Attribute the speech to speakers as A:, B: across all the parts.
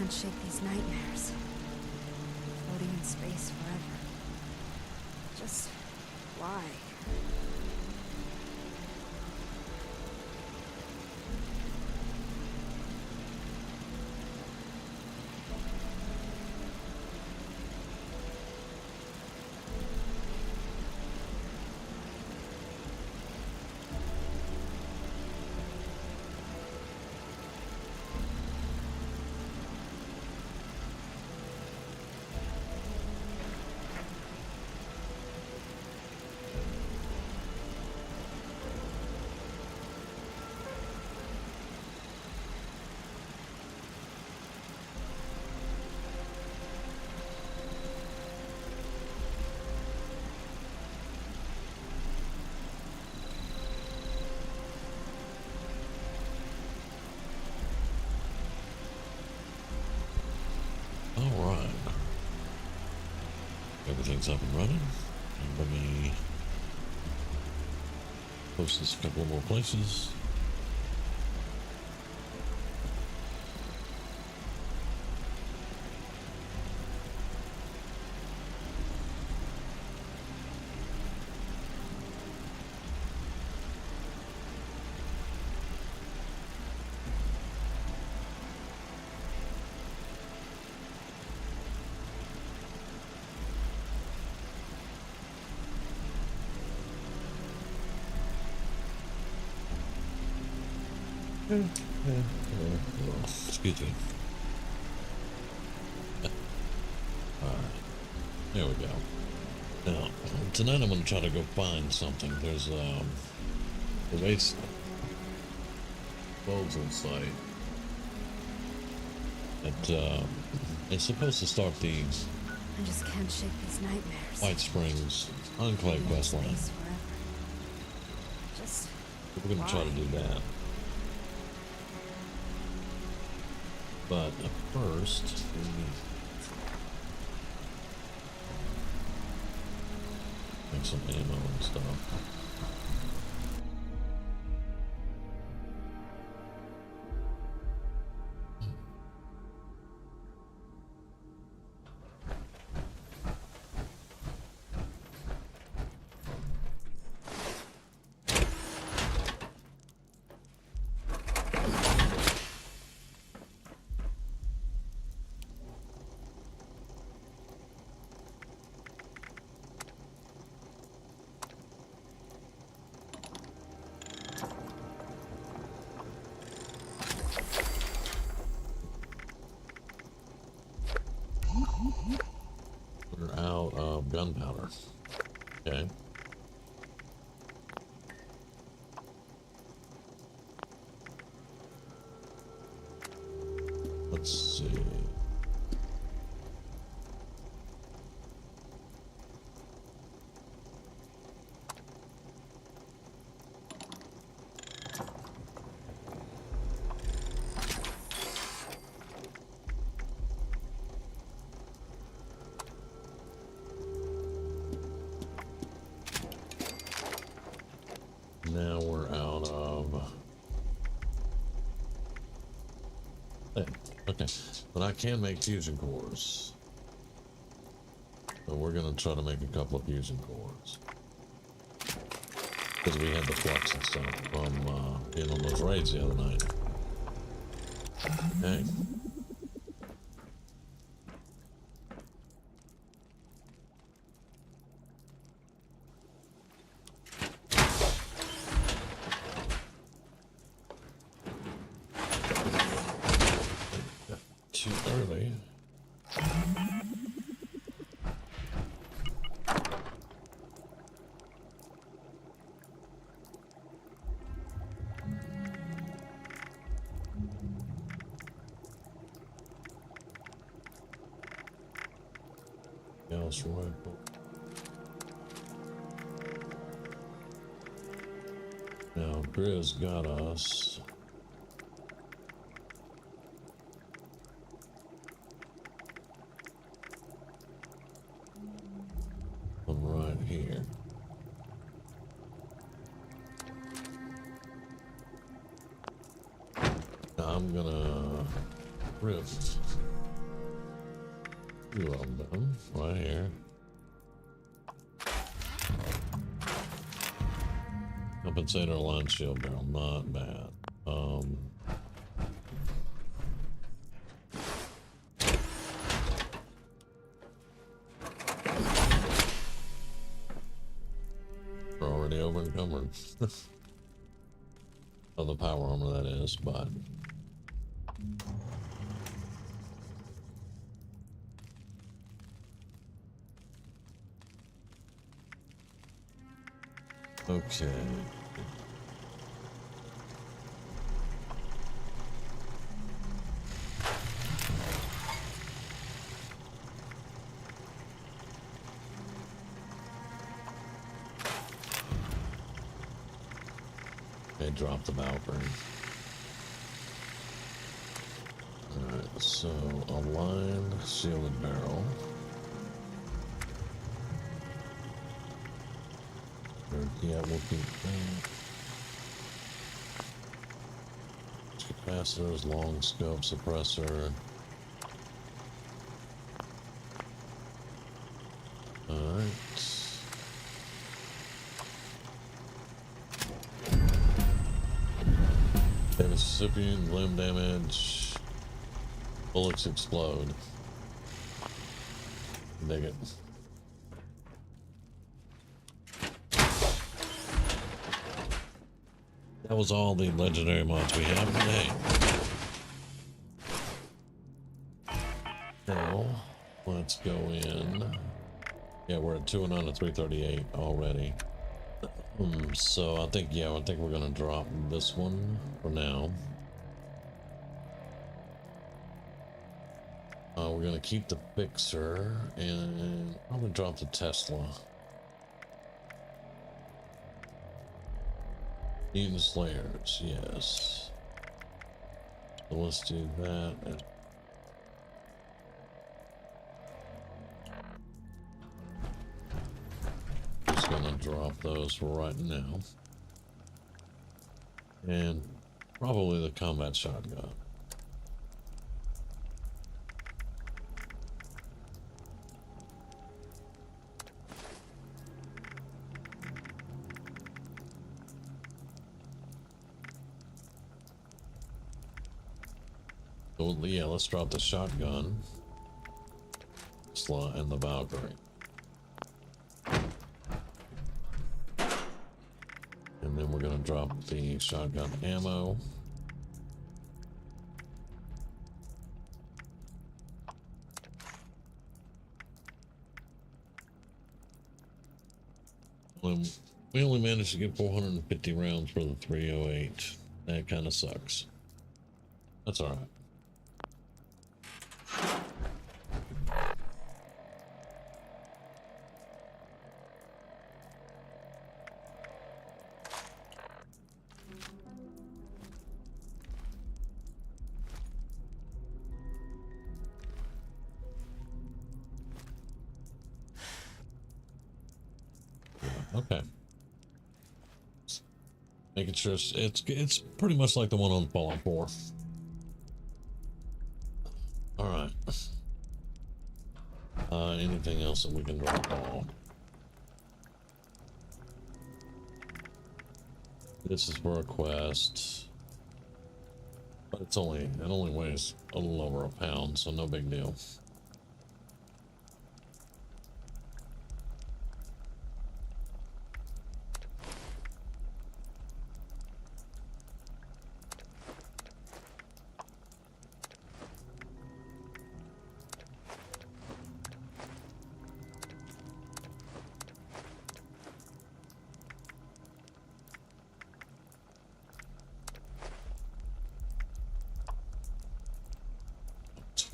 A: can't shake these nightmares. Floating in space forever. Just why?
B: Alright. Everything's up and running. And let me post this a couple more places. Excuse me. Alright. There we go. Now, tonight I'm going to try to go find something. There's, the base disposal site. It's supposed to start the
A: I just can't shake these nightmares.
B: White Springs Enclave quest line.
A: Space forever. Just
B: We're going to try to do that. But first, make some ammo and stuff. We're out of gunpowder. Okay. Let's see. Now we're out of... Okay, but I can make fusion cores. So we're going to try to make a couple of fusion cores. Because we had the flux and stuff from being on those raids the other night. Okay. Too early. Else rifle. Now Grizz got us. One right here. Now I'm gonna rift Two of them right here. Compensator line shield barrel, not bad. We're already over encumbered. Of the power armor, that is, but okay. They dropped the Valkyrie. Alright, so aligned shielded barrel. Yeah, we'll keep that. Capacitors, long scope suppressor. Alright. Mississippi, limb damage. Bullets explode. Dig it. That was all the legendary mods we have today. Now, let's go in. Yeah, we're at 2 and on to 338 already. So I think we're gonna drop this one for now. We're gonna keep the Fixer and probably drop the Tesla. Mutant Slayers, yes. So let's do that. Just gonna drop those for right now. And probably the combat shotgun. So yeah, let's drop the shotgun, Tesla, and the Valkyrie. And then we're gonna drop the shotgun ammo. We only managed to get 450 rounds for the 308. That kind of sucks. That's all right. Okay. Making sure it's pretty much like the one on Fallout 4. All right. Anything else that we can drop off? This is for a quest, but it only weighs a little over a pound, so no big deal.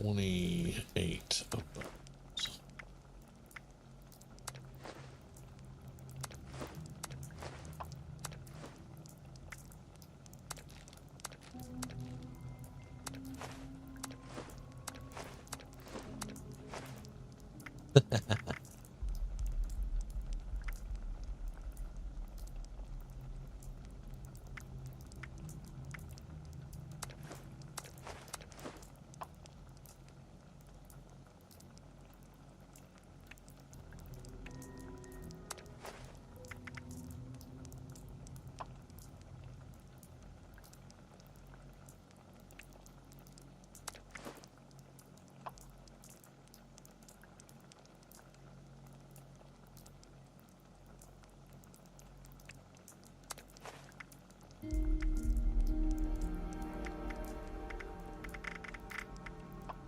B: $28 of those.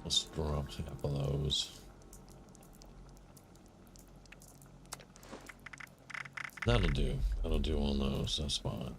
B: Let's drop half of those. That'll do. That'll do on those. That's fine.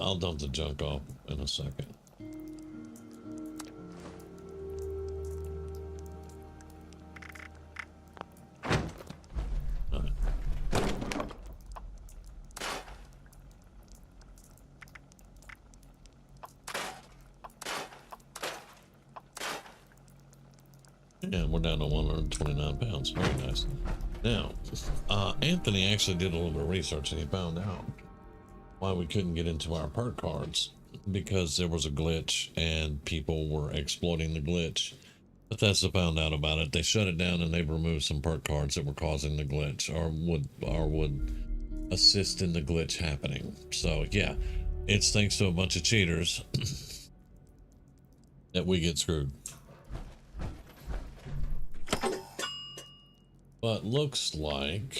B: I'll dump the junk off in a second. All right. Yeah, we're down to 129 pounds. Very nice. Now, Anthony actually did a little bit of research and he found out why we couldn't get into our perk cards, because there was a glitch and people were exploiting the glitch. Bethesda found out about it. They shut it down and they've removed some perk cards that were causing the glitch or would assist in the glitch happening. So yeah, it's thanks to a bunch of cheaters that we get screwed. But looks like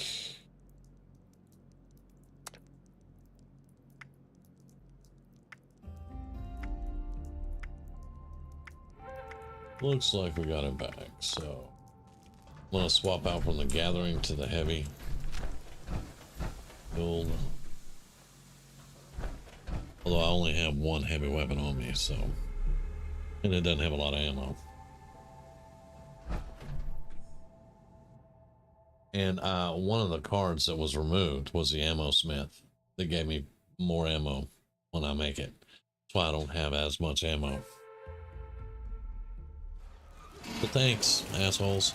B: we got it back. So I'm gonna swap out from the gathering to the heavy build. Although I only have one heavy weapon on me, so, and it doesn't have a lot of ammo. And one of the cards that was removed was the ammo smith. They gave me more ammo when I make it. That's why I don't have as much ammo. But thanks, assholes.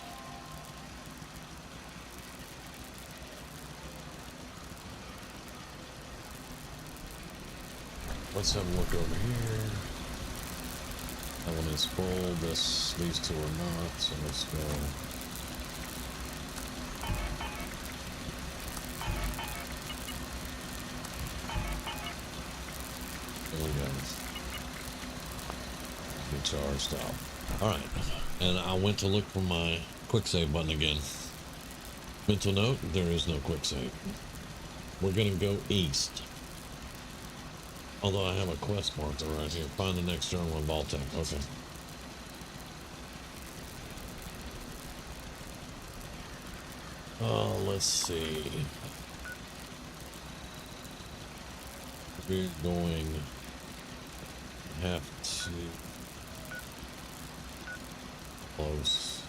B: Let's have a look over here. That one is full. These two are not. So let's go. There we go. Get charged up. All right. And I went to look for my quick save button again. Mental note, there is no quick save. We're gonna go east. Although I have a quest marker right here. Find the next journal in Baltic. Okay. Let's see. We're going to have to close.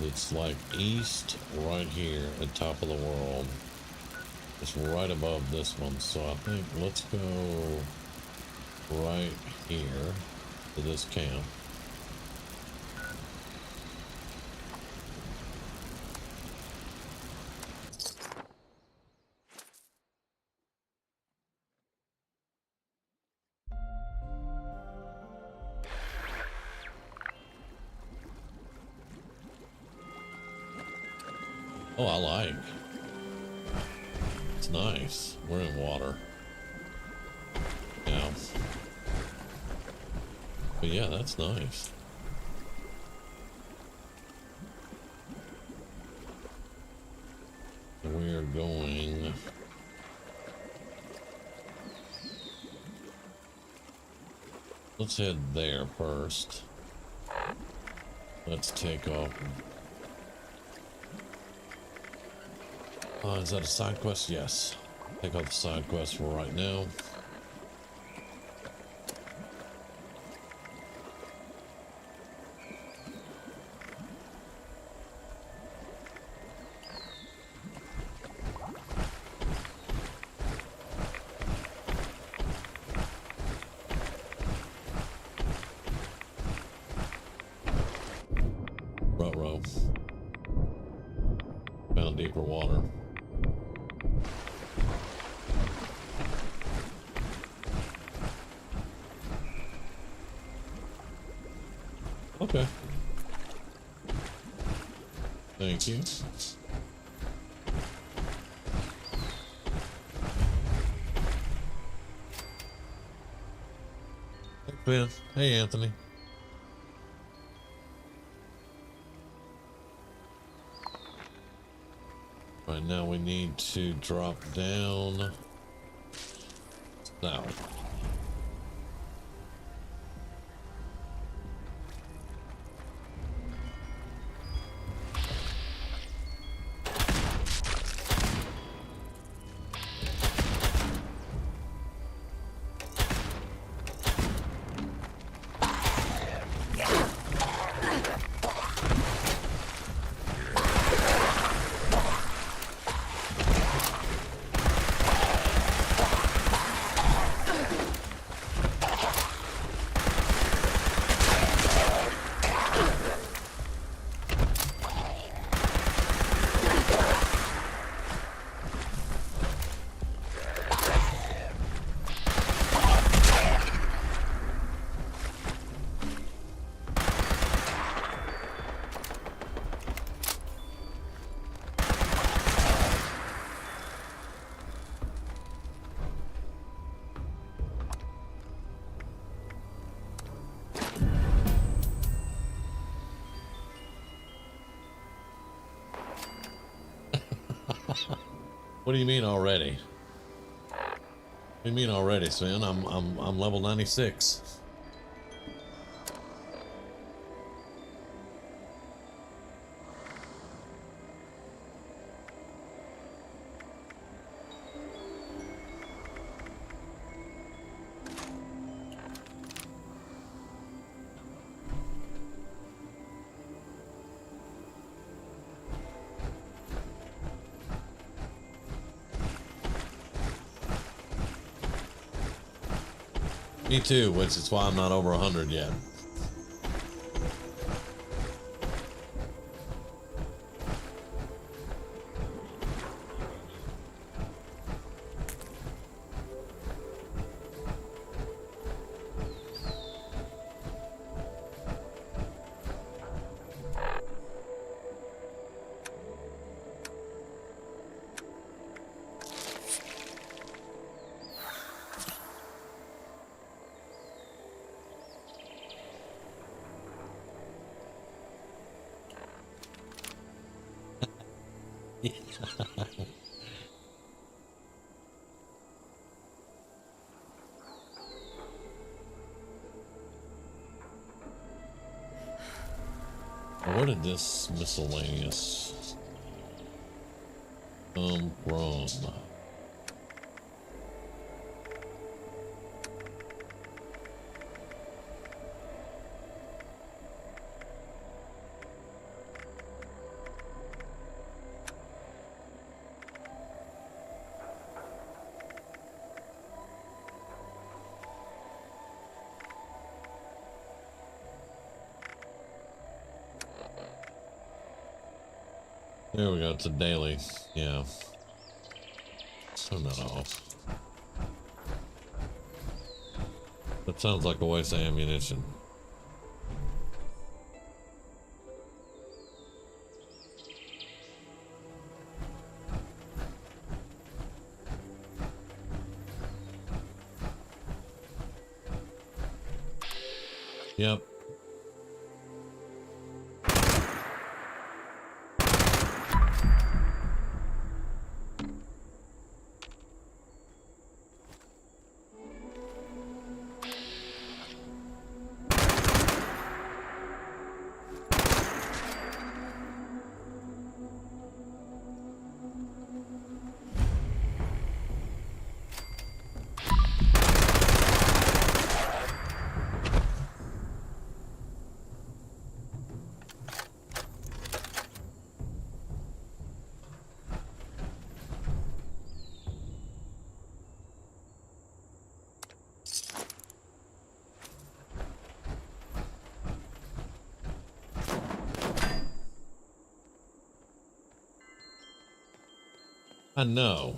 B: It's like east right here at top of the world. It's right above this one, so I think let's go right here to this camp. Oh, I like. It's nice. We're in water. Yeah. But yeah, that's nice. We're going... Let's head there first. Let's take off. Is that a side quest? Yes. Take off the side quest for right now. Found deeper water. Okay. Thank you. Hey, Ben. Hey, Anthony. Right now we need to drop down south. What do you mean already? What do you mean already, Sven? I'm level 96. Me too, which is why I'm not over 100 yet. Where did this miscellaneous come from? There we go, it's a daily, yeah. Turn that off. That sounds like a waste of ammunition. Yep. I know.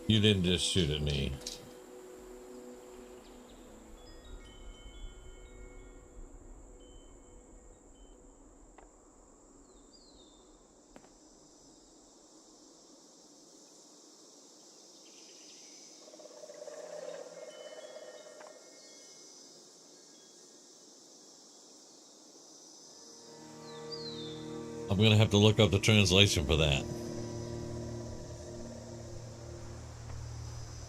B: You didn't just shoot at me. I'm gonna have to look up the translation for that.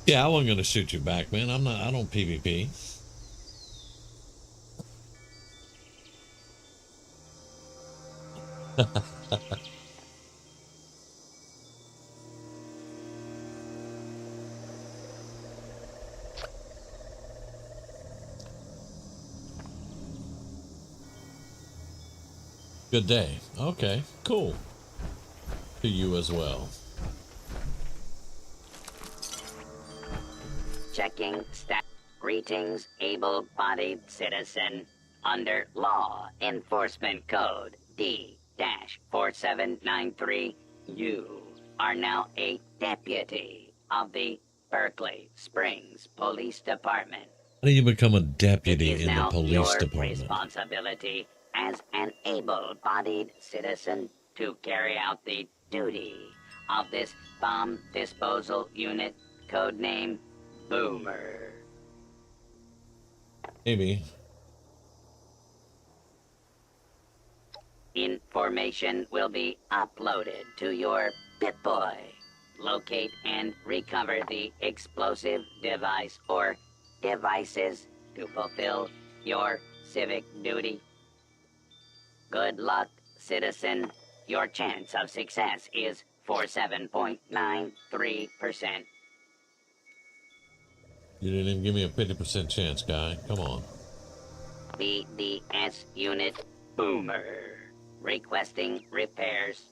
B: Yeah, I wasn't gonna shoot you back, man. I don't PvP. Good day. Okay, cool. To you as well.
C: Checking stat. Greetings, able-bodied citizen. Under Law Enforcement Code D-4793, you are now a deputy of the Berkeley Springs Police Department.
B: How do you become a deputy
C: It is
B: in the
C: now
B: police
C: your
B: department?
C: responsibility as an able-bodied citizen to carry out the duty of this bomb disposal unit, codename Boomer.
B: Maybe.
C: Information will be uploaded to your Pip-Boy. Locate and recover the explosive device or devices to fulfill your civic duty. Good luck, citizen. Your chance of success is 47.93%.
B: You didn't even give me a 50% chance, guy. Come on.
C: BDS unit Boomer. Requesting repairs.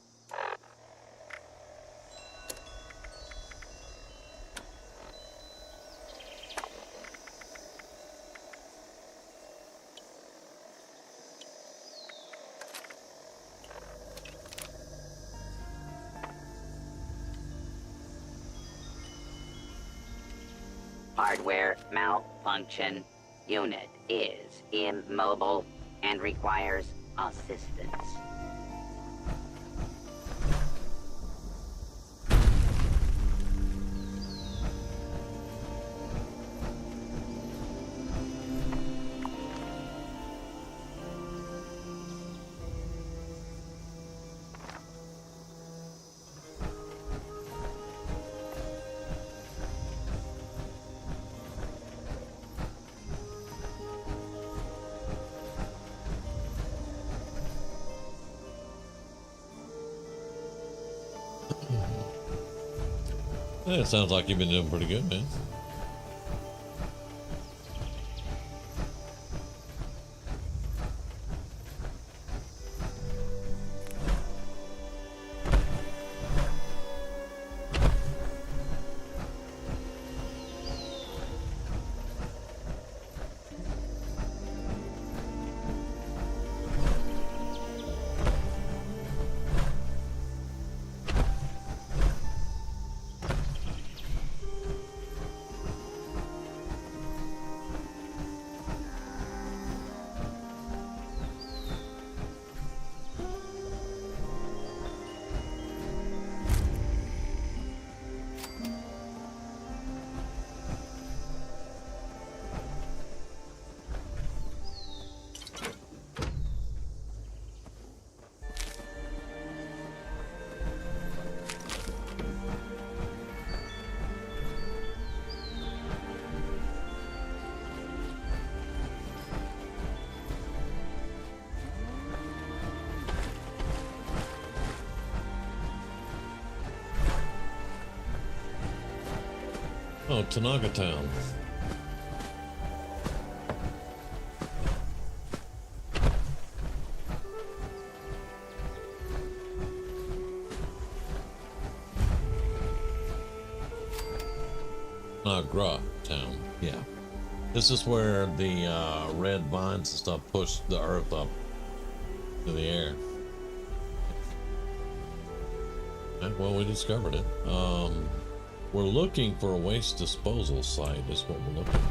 C: Hardware malfunction. Unit is immobile and requires assistance.
B: Yeah, it sounds like you've been doing pretty good, man. Oh, Tanaga Town. Nagra Town. Yeah. This is where the red vines and stuff push the earth up to the air. Well, we discovered it. We're looking for a waste disposal site is what we're looking for.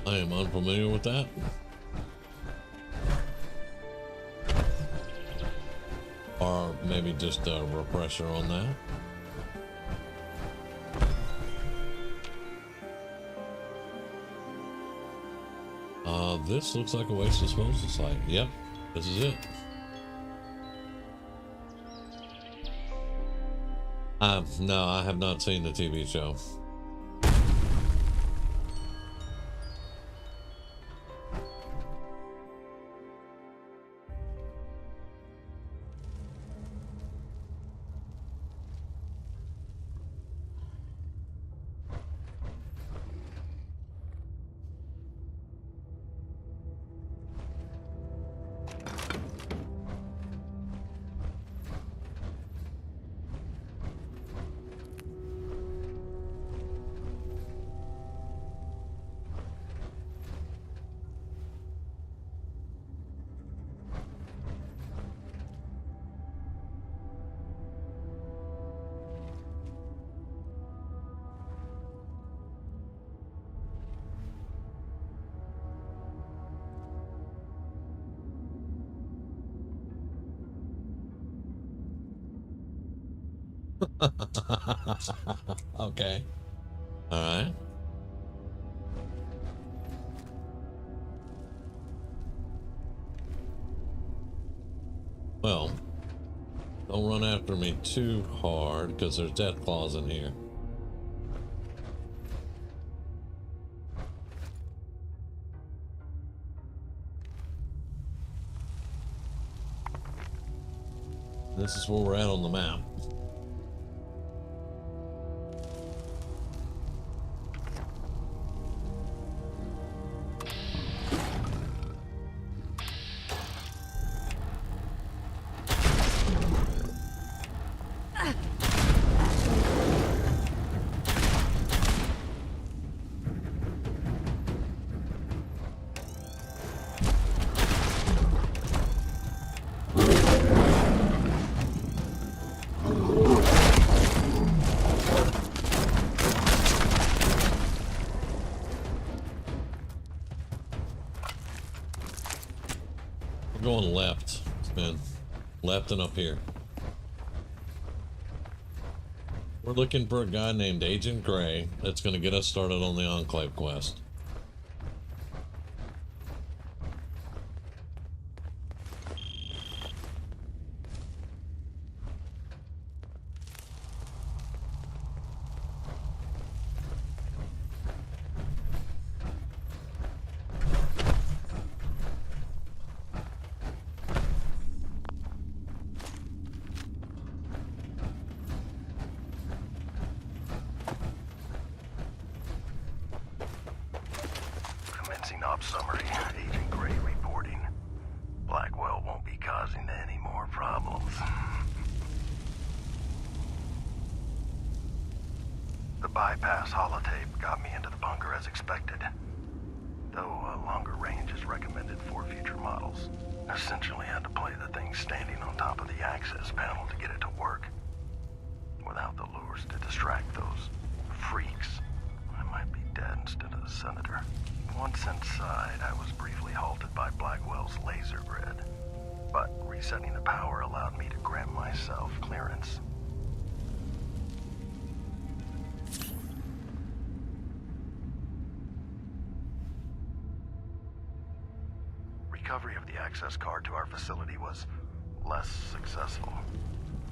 B: I am unfamiliar with that. Or maybe just a refresher on that. This looks like a waste disposal site. Yep, this is it. No, I have not seen the TV show. Okay. All right. Well, don't run after me too hard because there's death claws in here. This is where we're at on the map. Going left, man. Left and up here. We're looking for a guy named Agent Gray that's going to get us started on the Enclave quest.
D: Op summary. Agent Gray reporting. Blackwell won't be causing any more problems. The bypass holotape got me into the bunker as expected, though a longer range is recommended for future models. Essentially had to play the thing standing on top of the access panel to get it to work. Without the lures to distract those freaks, I might be dead instead of the senator. Once inside, I was briefly halted by Blackwell's laser grid, but resetting the power allowed me to grant myself clearance. Recovery of the access card to our facility was less successful.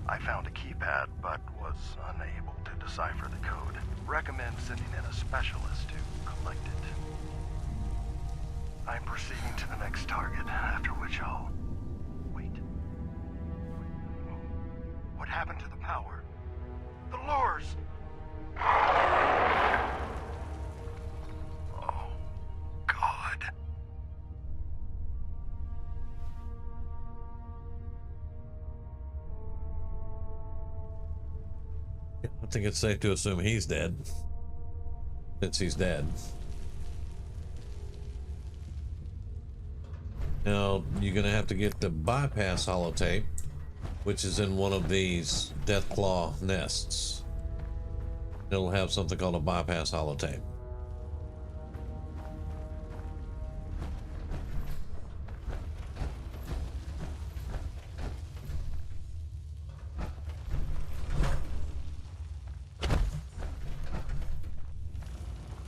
D: I found a keypad, but was unable to decipher the code. Recommend sending in a specialist to collect it. I'm proceeding to the next target, after which I'll... Wait. What happened to the power? The lures!
B: think it's safe to assume he's dead. Since he's dead. Now, you're going to have to get the bypass holotape, which is in one of these Deathclaw nests. It'll have something called a bypass holotape.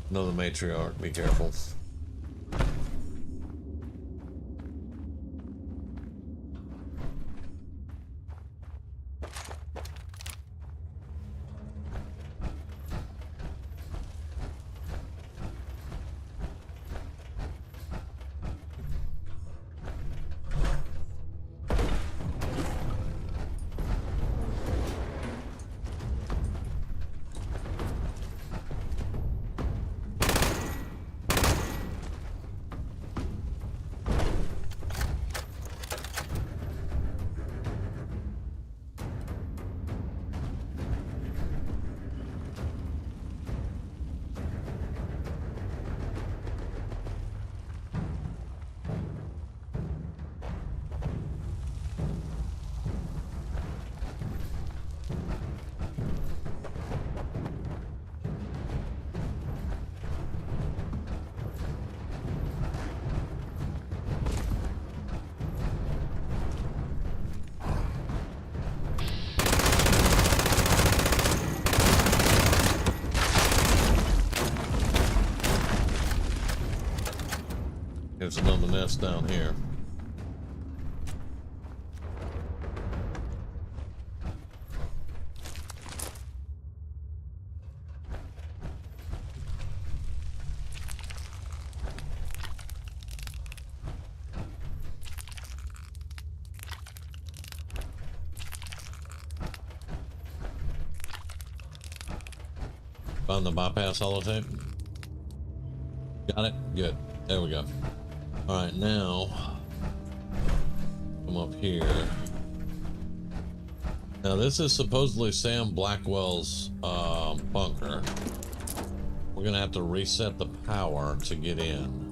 B: Another matriarch, be careful. There's another nest down here. Found the bypass holotape. Got it? Good. There we go. Alright, now come up here. Now this is supposedly Sam Blackwell's bunker. We're gonna have to reset the power to get in.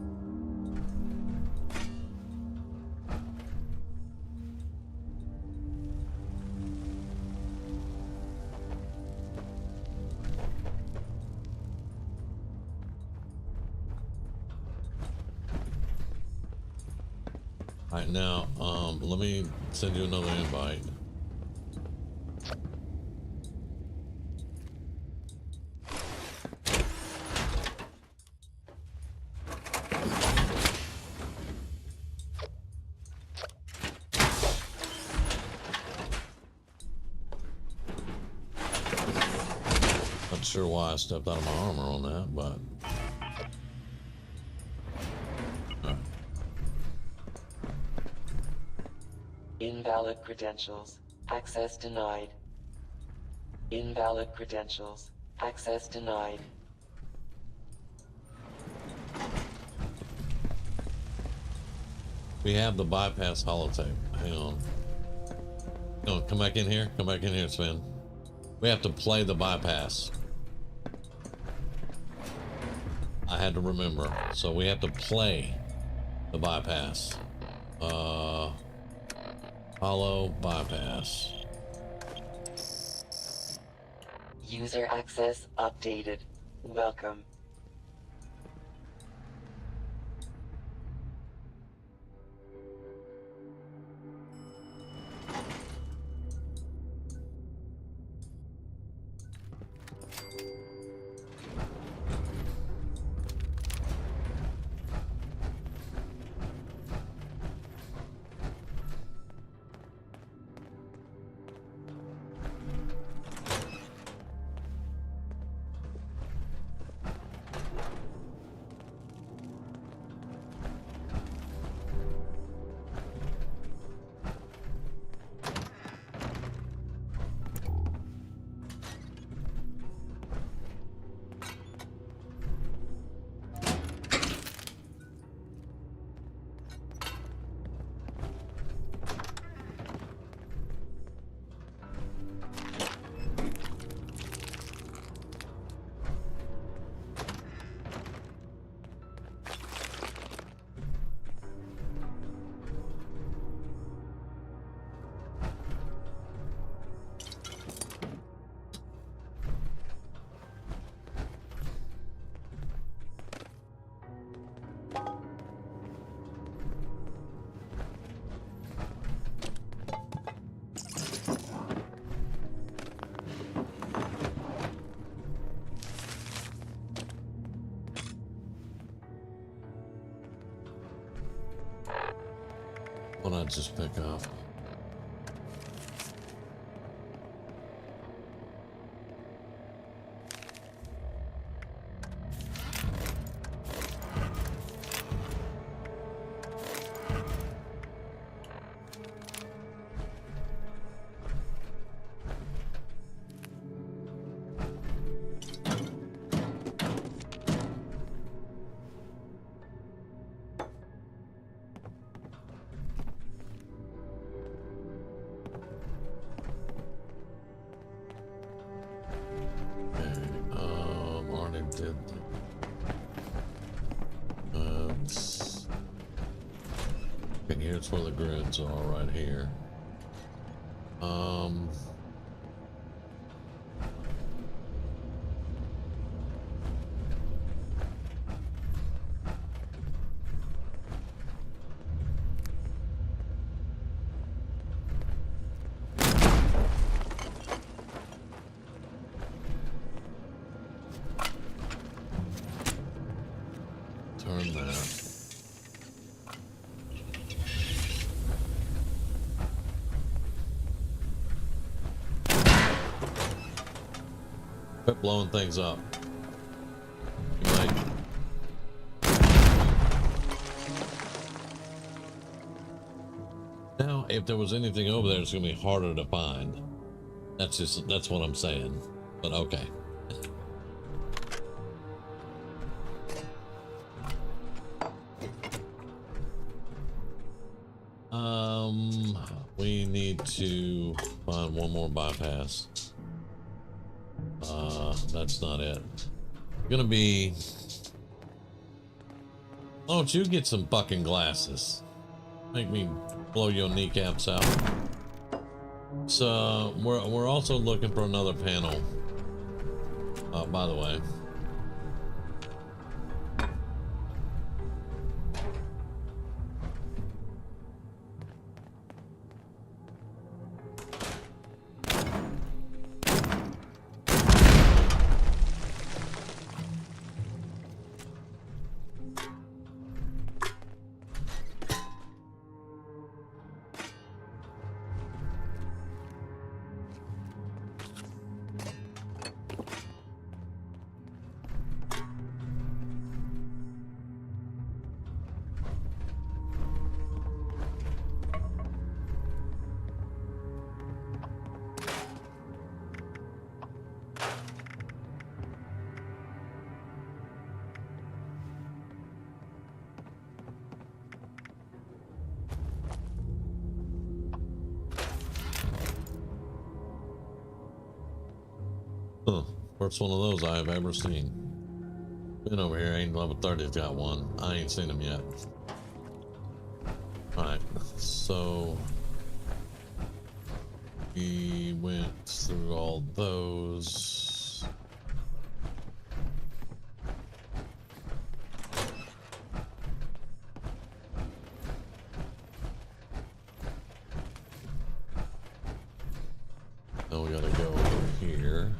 B: Alright, now, let me send you another invite. Not sure why I stepped out of my armor on that, but...
E: Invalid credentials. Access denied. Invalid credentials. Access denied.
B: We have the bypass holotape. Hang on. No, come back in here. Come back in here, Sven. We have to play the bypass. I had to remember. So we have to play the bypass. Hollow bypass.
E: User access updated. Welcome.
B: what I'd just pick up. Did okay, here's where the grids are right here. Turn that. Quit blowing things up. You might. Now, if there was anything over there, it's gonna be harder to find. That's what I'm saying. But okay. We need to find one more bypass. That's not it. Gonna be. Why don't you get some fucking glasses? Make me blow your kneecaps out. So we're also looking for another panel. By the way. Huh. First one of those I have ever seen. Been over here, ain't level 30's got one. I ain't seen them yet. Alright, so we went through all those. Now we gotta go over here.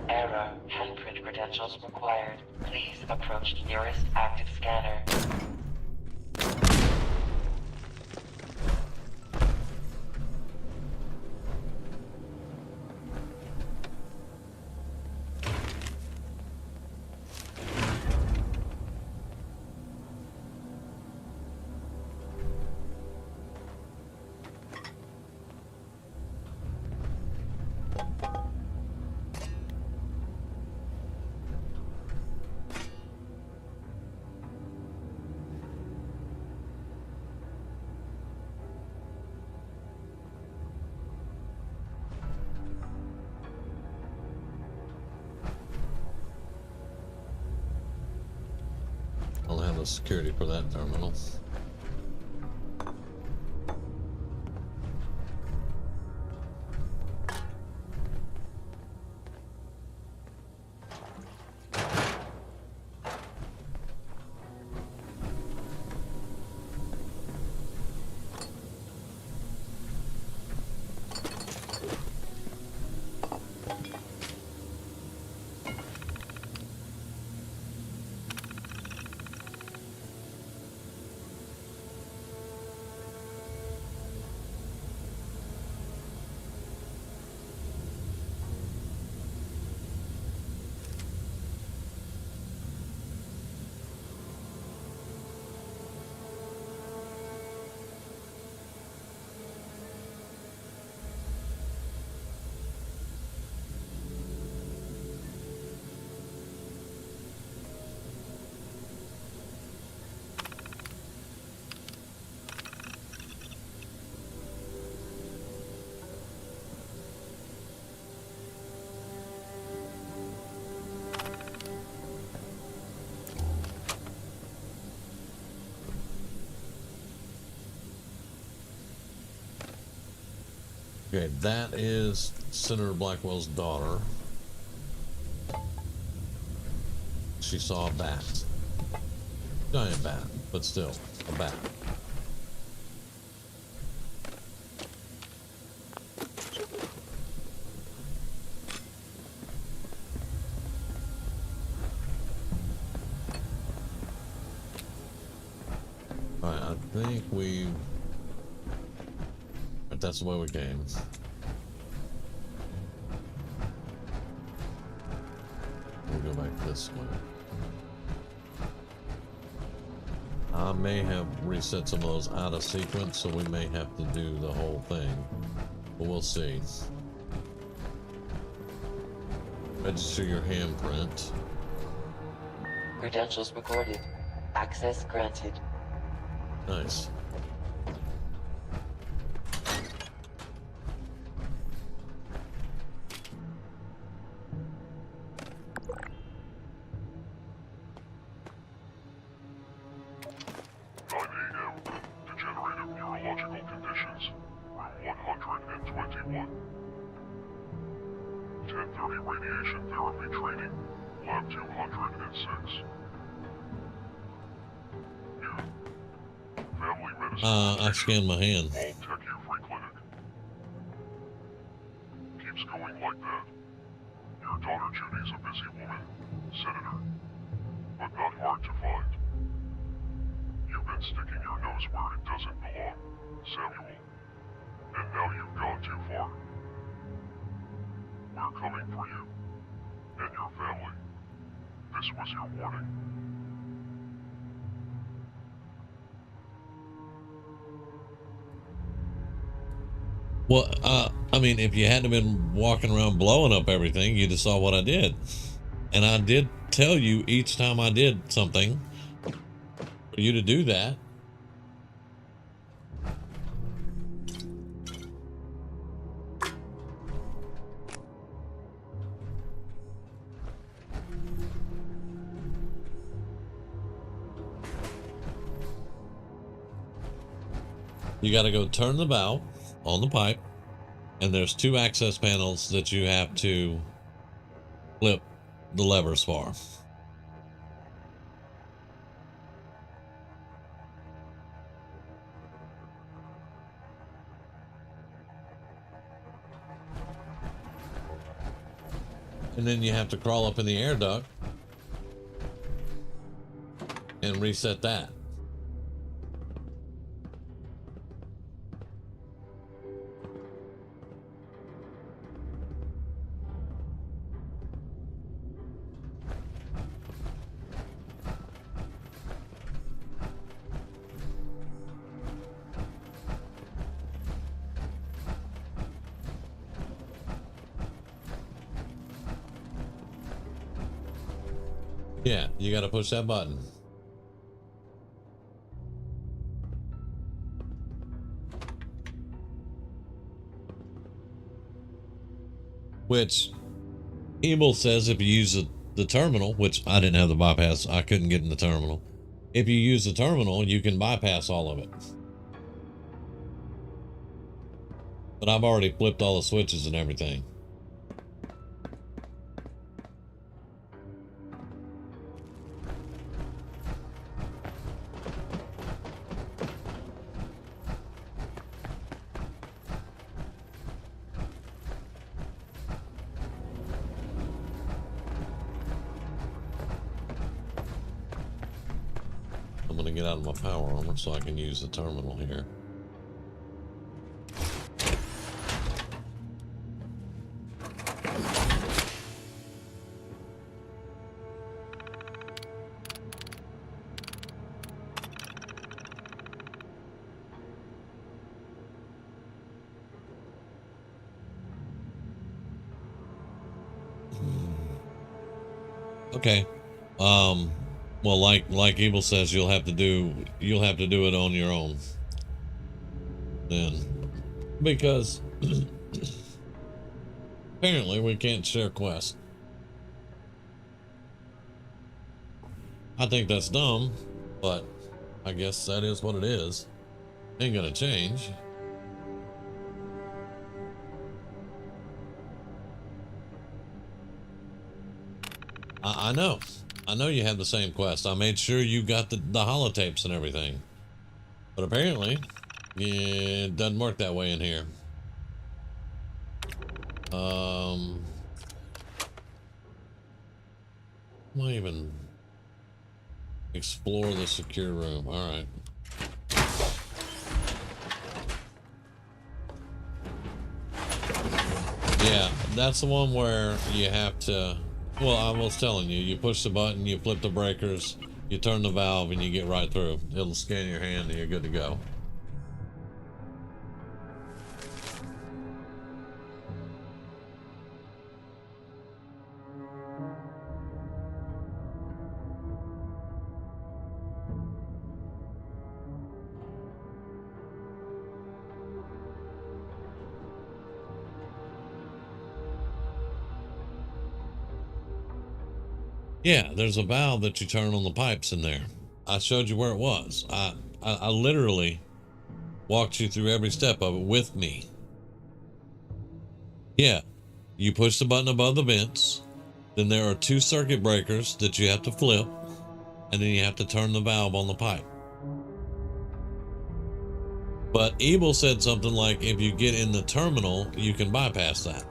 E: Error. Handprint credentials required. Please approach nearest active scanner.
B: I'll handle security for that terminal. Okay, that is Senator Blackwell's daughter. She saw a bat. Giant bat, but still, a bat. Alright, I think we... But that's the way we came. We'll go back this way. I may have reset some of those out of sequence, so we may have to do the whole thing. But we'll see. Register your handprint.
E: Credentials recorded. Access granted.
B: Nice.
F: Degenerative neurological conditions. Room 121. 10:30 radiation therapy training. Lab 206. You. Family medicine.
B: I scanned my hand.
F: All tech-free clinic. Keeps going like that. Your daughter Judy's a busy woman. Senator. But not hard to find. You've been sticking your nose where it doesn't belong, Samuel. And now you've gone too far. We're coming for you. And your family. This was your warning.
B: Well, I mean, if you hadn't been walking around blowing up everything, you'd have saw what I did. And I did tell you each time I did something for you to do that. You got to go turn the valve on the pipe, and there's two access panels that you have to flip the levers for. And then you have to crawl up in the air duct and reset that. Yeah, you got to push that button. Which Emil says if you use the terminal, which I didn't have the bypass, I couldn't get in the terminal. If you use the terminal, you can bypass all of it. But I've already flipped all the switches and everything. I'm going to get out of my power armor so I can use the terminal here. Okay. Well, like Evil says, you'll have to do it on your own. Then, because apparently we can't share quests. I think that's dumb, but I guess that is what it is. Ain't gonna change. I know. I know you had the same quest. I made sure you got the holotapes and everything. But apparently, yeah, it doesn't work that way in here. Why even explore the secure room? All right. Yeah, that's the one where you have to, well, I was telling you, you push the button, you flip the breakers, you turn the valve, and you get right through. It'll scan your hand and you're good to go. Yeah, there's a valve that you turn on the pipes in there. I showed you where it was. I literally walked you through every step of it with me. Yeah, you push the button above the vents. Then there are 2 circuit breakers that you have to flip. And then you have to turn the valve on the pipe. But Evil said something like, if you get in the terminal, you can bypass that.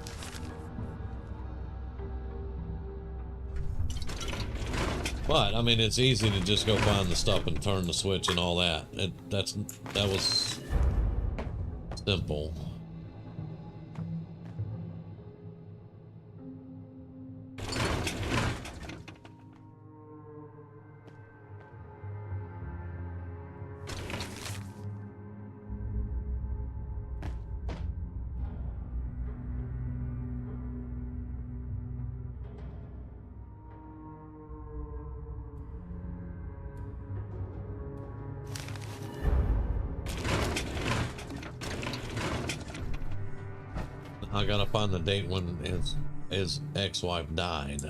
B: But I mean, it's easy to just go find the stuff and turn the switch and all that. That was simple. I gotta find the date when his ex-wife died.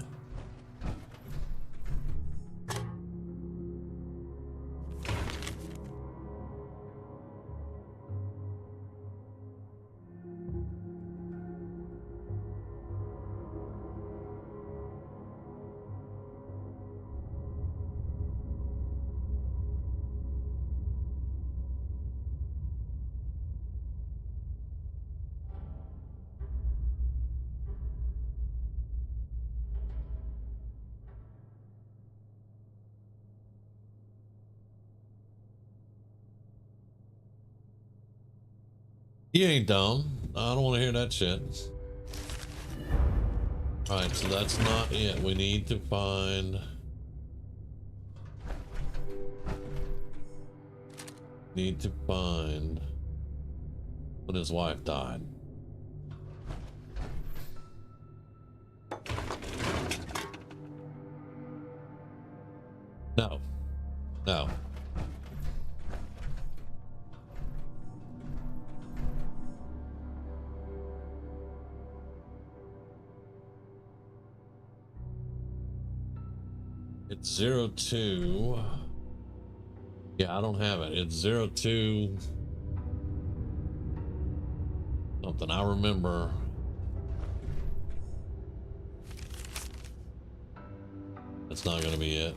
B: You ain't dumb. I don't want to hear that shit. Alright, so that's not it. We need to find... when his wife died. No. No. It's 02. Yeah, I don't have it. It's 02 something. I remember. That's not going to be it.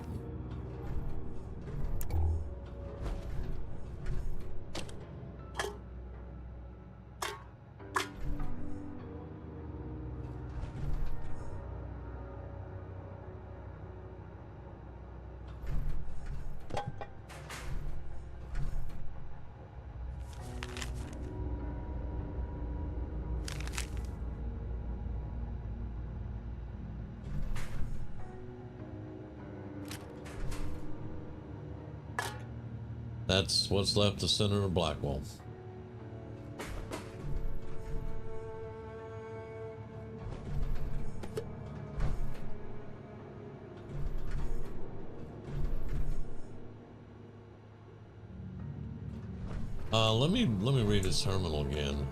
B: That's what's left the center of Blackwell. Let me read his terminal again.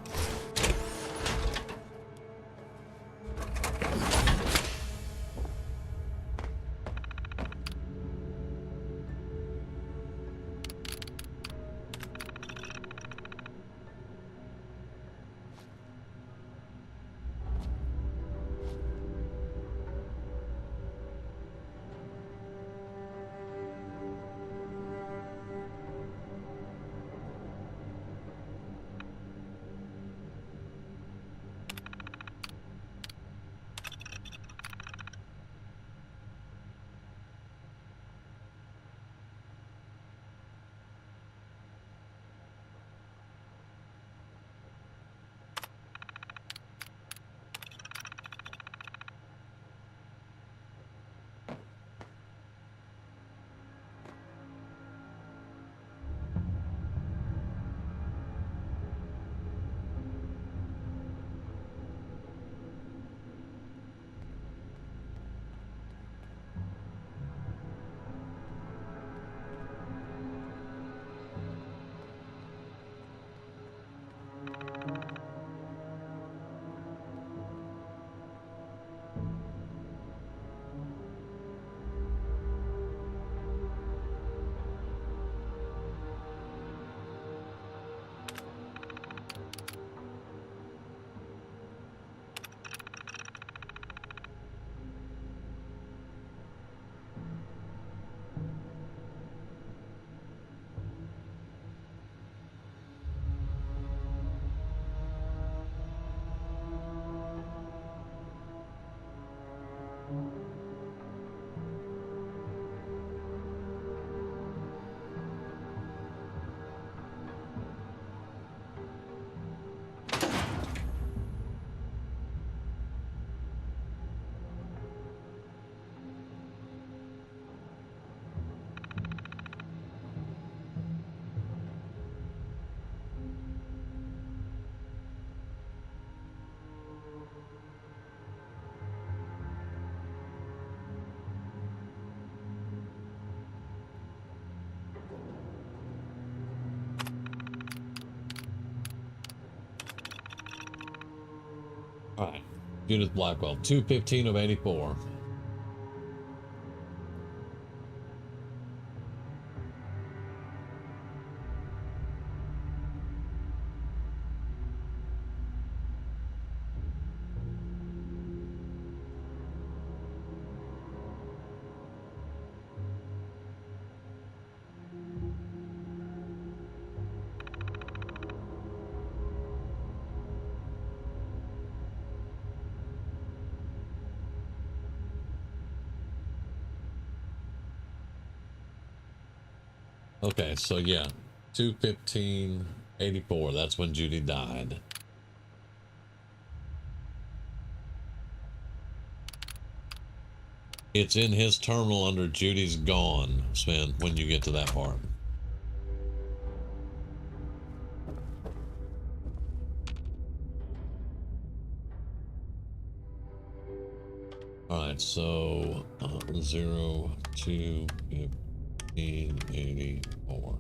B: All right. Judith Blackwell, 215 of 84. Okay, so yeah, 2/15/84. That's when Judy died. It's in his terminal under Judy's gone, Sven, when you get to that part. Alright, so 02/15/84.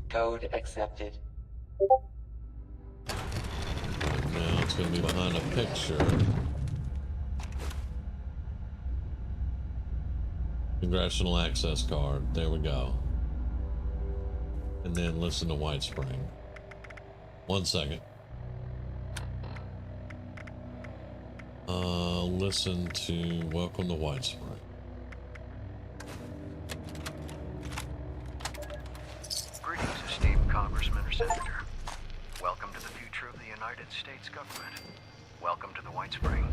E: Code accepted.
B: Now it's going to be behind a picture. Congressional access card. There we go. And then listen to White Spring. 1 second. Listen to Welcome to White Spring.
D: Greetings, esteemed Congressman or Senator. Welcome to the future of the United States government. Welcome to the White Spring.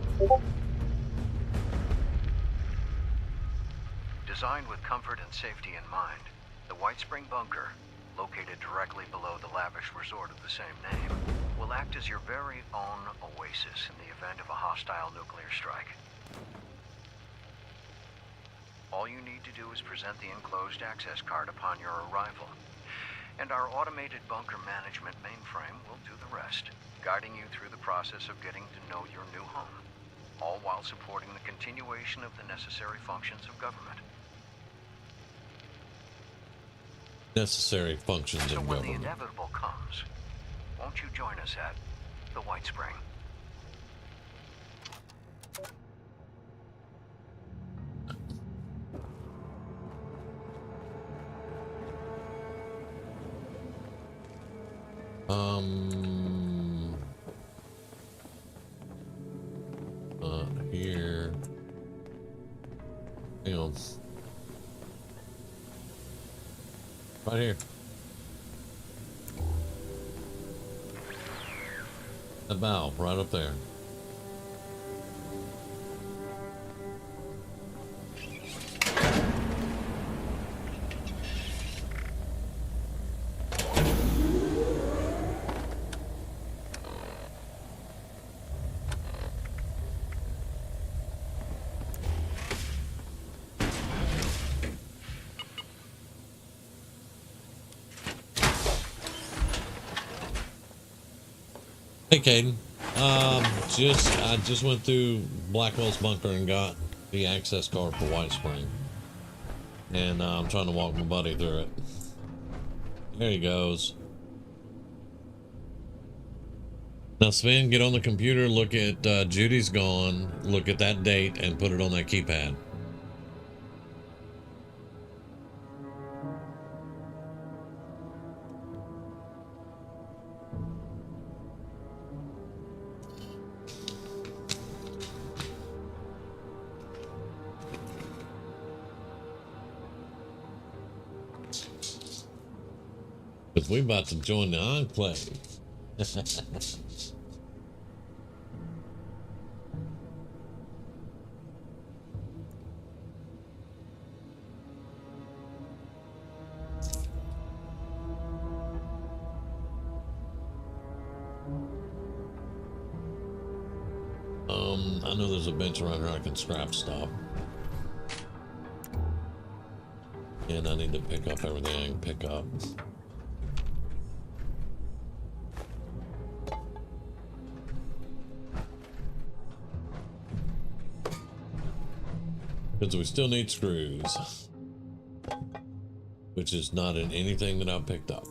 D: Designed with comfort and safety in mind, the White Spring Bunker, located directly below the lavish resort of the same name, will act as your very own oasis in the event of a hostile nuclear strike. All you need to do is present the enclosed access card upon your arrival, and our automated bunker management mainframe will do the rest, guiding you through the process of getting to know your new home, all while supporting the continuation of the necessary functions of government.
B: Necessary functions
D: So
B: of
D: when the
B: government.
D: inevitable comes, won't you join us at the White Spring?
B: Here. Hang on. Right here. The valve, right up there. Hey, Caden. I just went through Blackwell's bunker and got the access card for White Spring, and I'm trying to walk my buddy through it. There he goes. Now, Sven, get on the computer, look at Judy's gone, look at that date, and put it on that keypad. Because we about to join the Enclave. I know there's a bench around here I can scrap stuff. And I need to pick up everything I can pick up. Because we still need screws. Which is not in anything that I've picked up.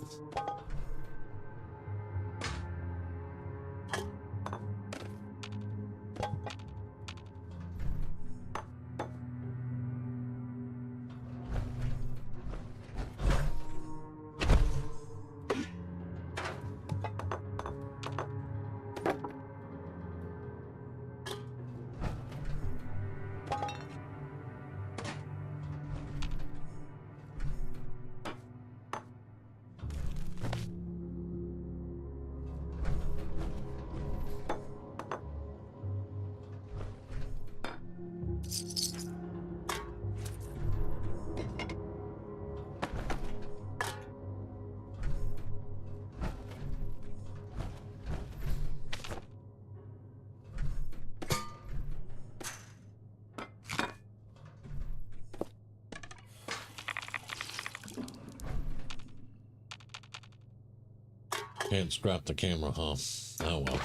B: Can't scrap the camera, huh? Oh well.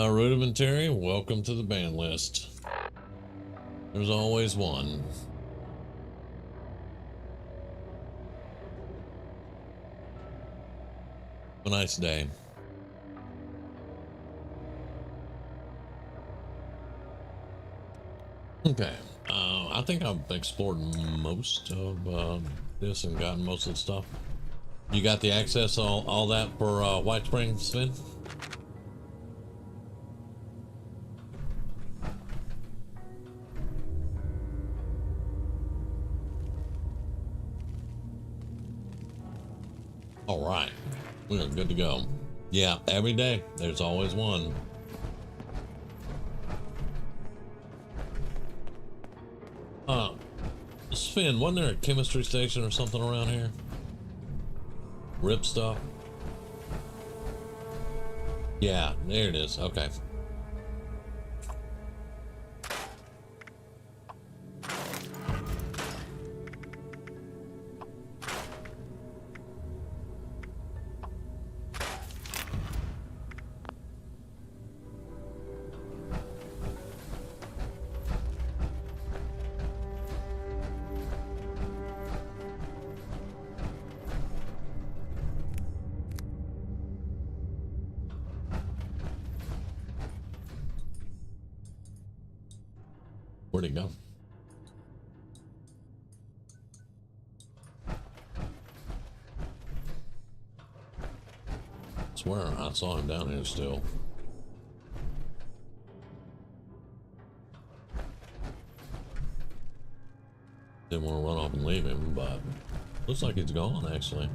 B: Rudimentary, welcome to the ban list. There's always one. A nice day. Okay, I think I've explored most of this and gotten most of the stuff. You got the access, all that for White Springs, Sven? All right, we are good to go. Yeah, every day there's always one. Sven, wasn't there a chemistry station or something around here? Rip stuff? Yeah, there it is. Okay. Where'd he go? I swear I saw him down here still. Didn't want to run off and leave him, but looks like he's gone actually.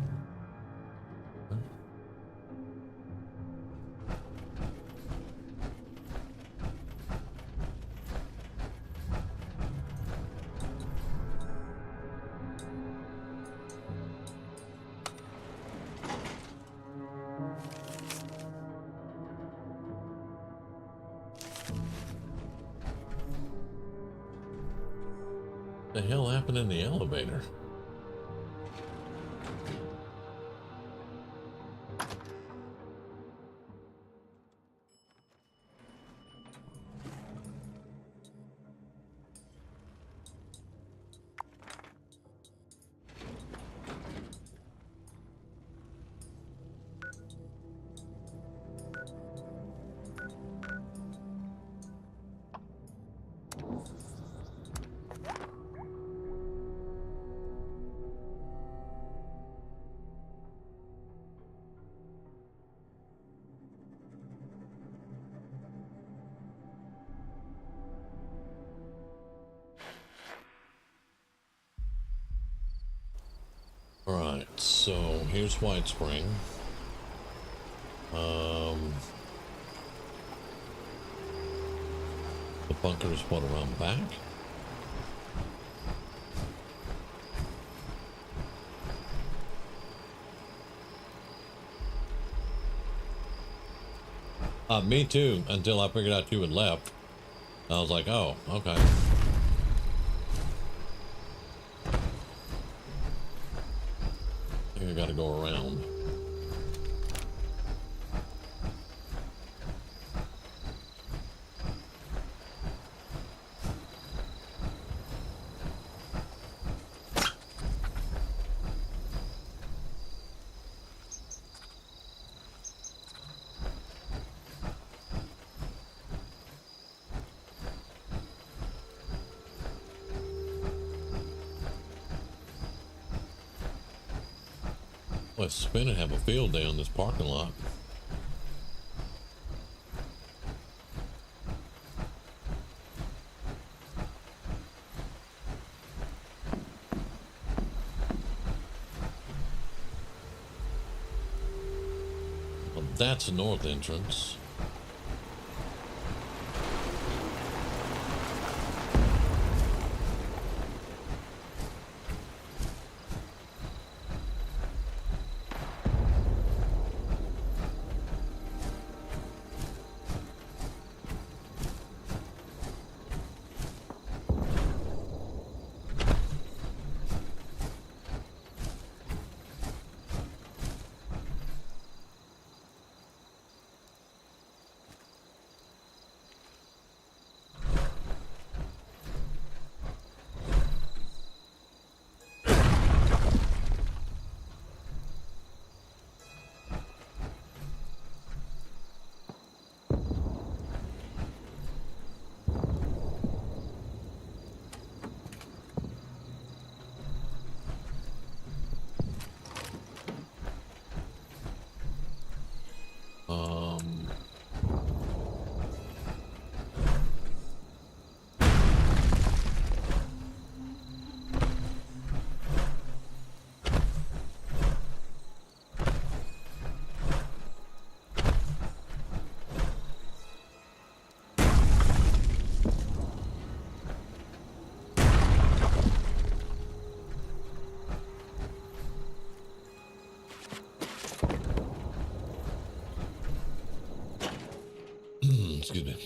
B: What the hell happened in the elevator? Alright, so here's White Spring. The bunker's what, around back? Me too, until I figured out you had left. I was like, oh, okay. I think I gotta go around. Let's spin and have a field day on this parking lot. Well, that's a north entrance. Excuse me.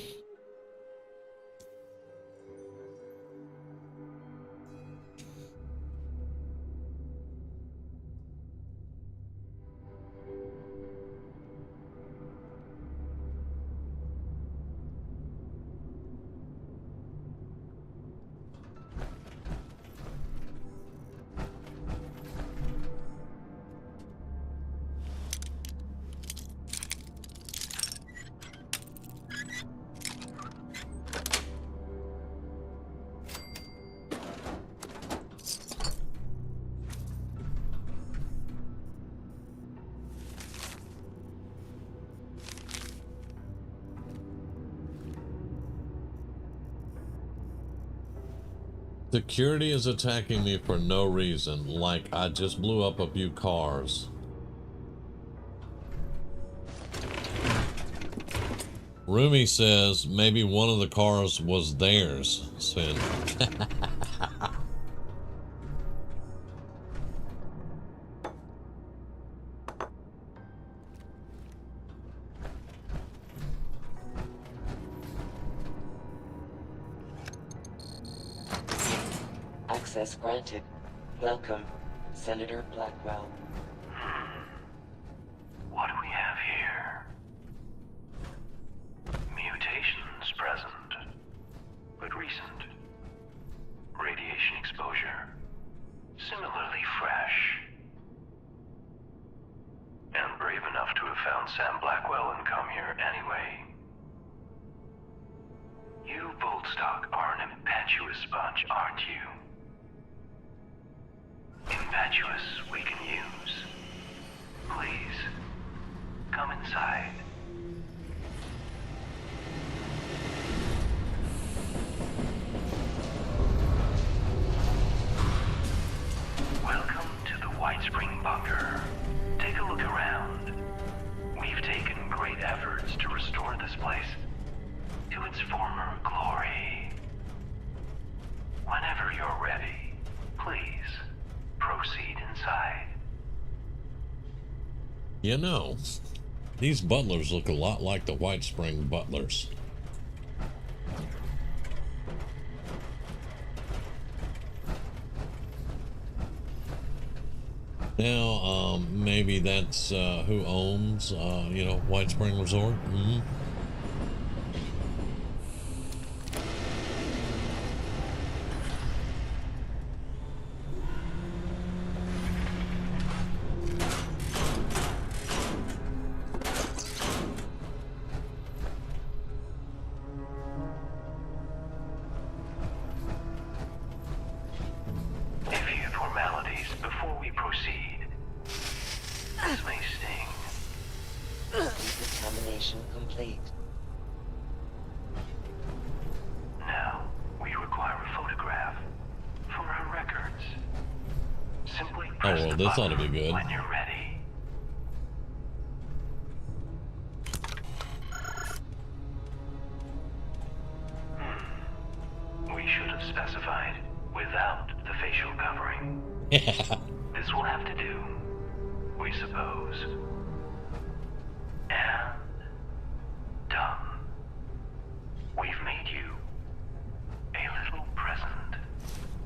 B: Security is attacking me for no reason, like I just blew up a few cars. Rumi says maybe one of the cars was theirs, Sven.
E: Access granted. Welcome, Senator Blackwell.
D: What do we have here? Mutations present, but recent. Radiation exposure, similarly fresh. And brave enough to have found Sam Blackwell and come here anyway. You, Boltstock, are an impetuous bunch, aren't you? Impetuous we can use. Please, come inside. Welcome to the White Spring Bunker. Take a look around. We've taken great efforts to restore this place to its former glory. Whenever you're ready, please proceed inside.
B: You know, these butlers look a lot like the White Spring butlers. Now, maybe that's who owns, you know, White Spring Resort. Mm-hmm.
E: complete.
D: Now, we require a photograph for our records. Simply
B: Oh,
D: press
B: well,
D: the
B: this ought to be
D: button
B: good.
D: when you're ready. We should have specified without the facial covering. This will have to do, we suppose. And done. We've made you a little present,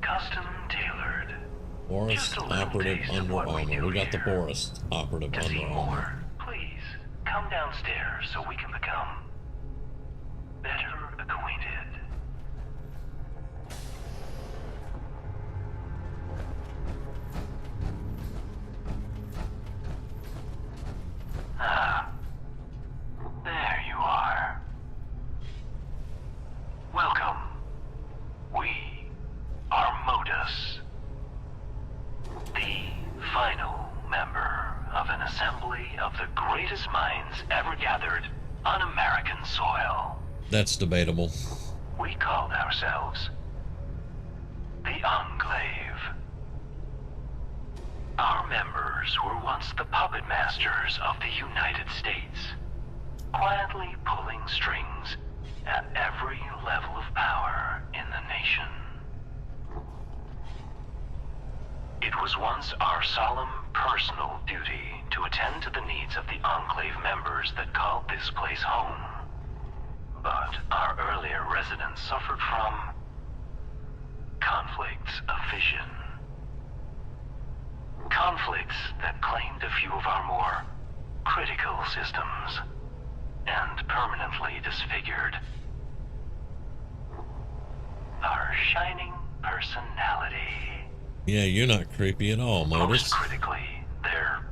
D: custom tailored.
B: Forest Operative Under Armour. We got the
D: here.
B: Forest Operative
D: To
B: Under
D: see
B: Armour.
D: more, please come downstairs so we can become better acquainted. Ah, there you are. Welcome. We are Modus, the final member of an assembly of the greatest minds ever gathered on American soil.
B: That's debatable.
D: We called ourselves the Enclave. Our members were once the puppet masters of the United States, quietly pulling strings at every level of power in the nation. It was once our solemn personal duty to attend to the needs of the Enclave members that called this place home. But our earlier residents suffered from conflicts of vision. Conflicts that claimed a few of our more critical systems and permanently disfigured our shining personality.
B: Yeah, you're not creepy at all,
D: Most
B: Modus.
D: critically, their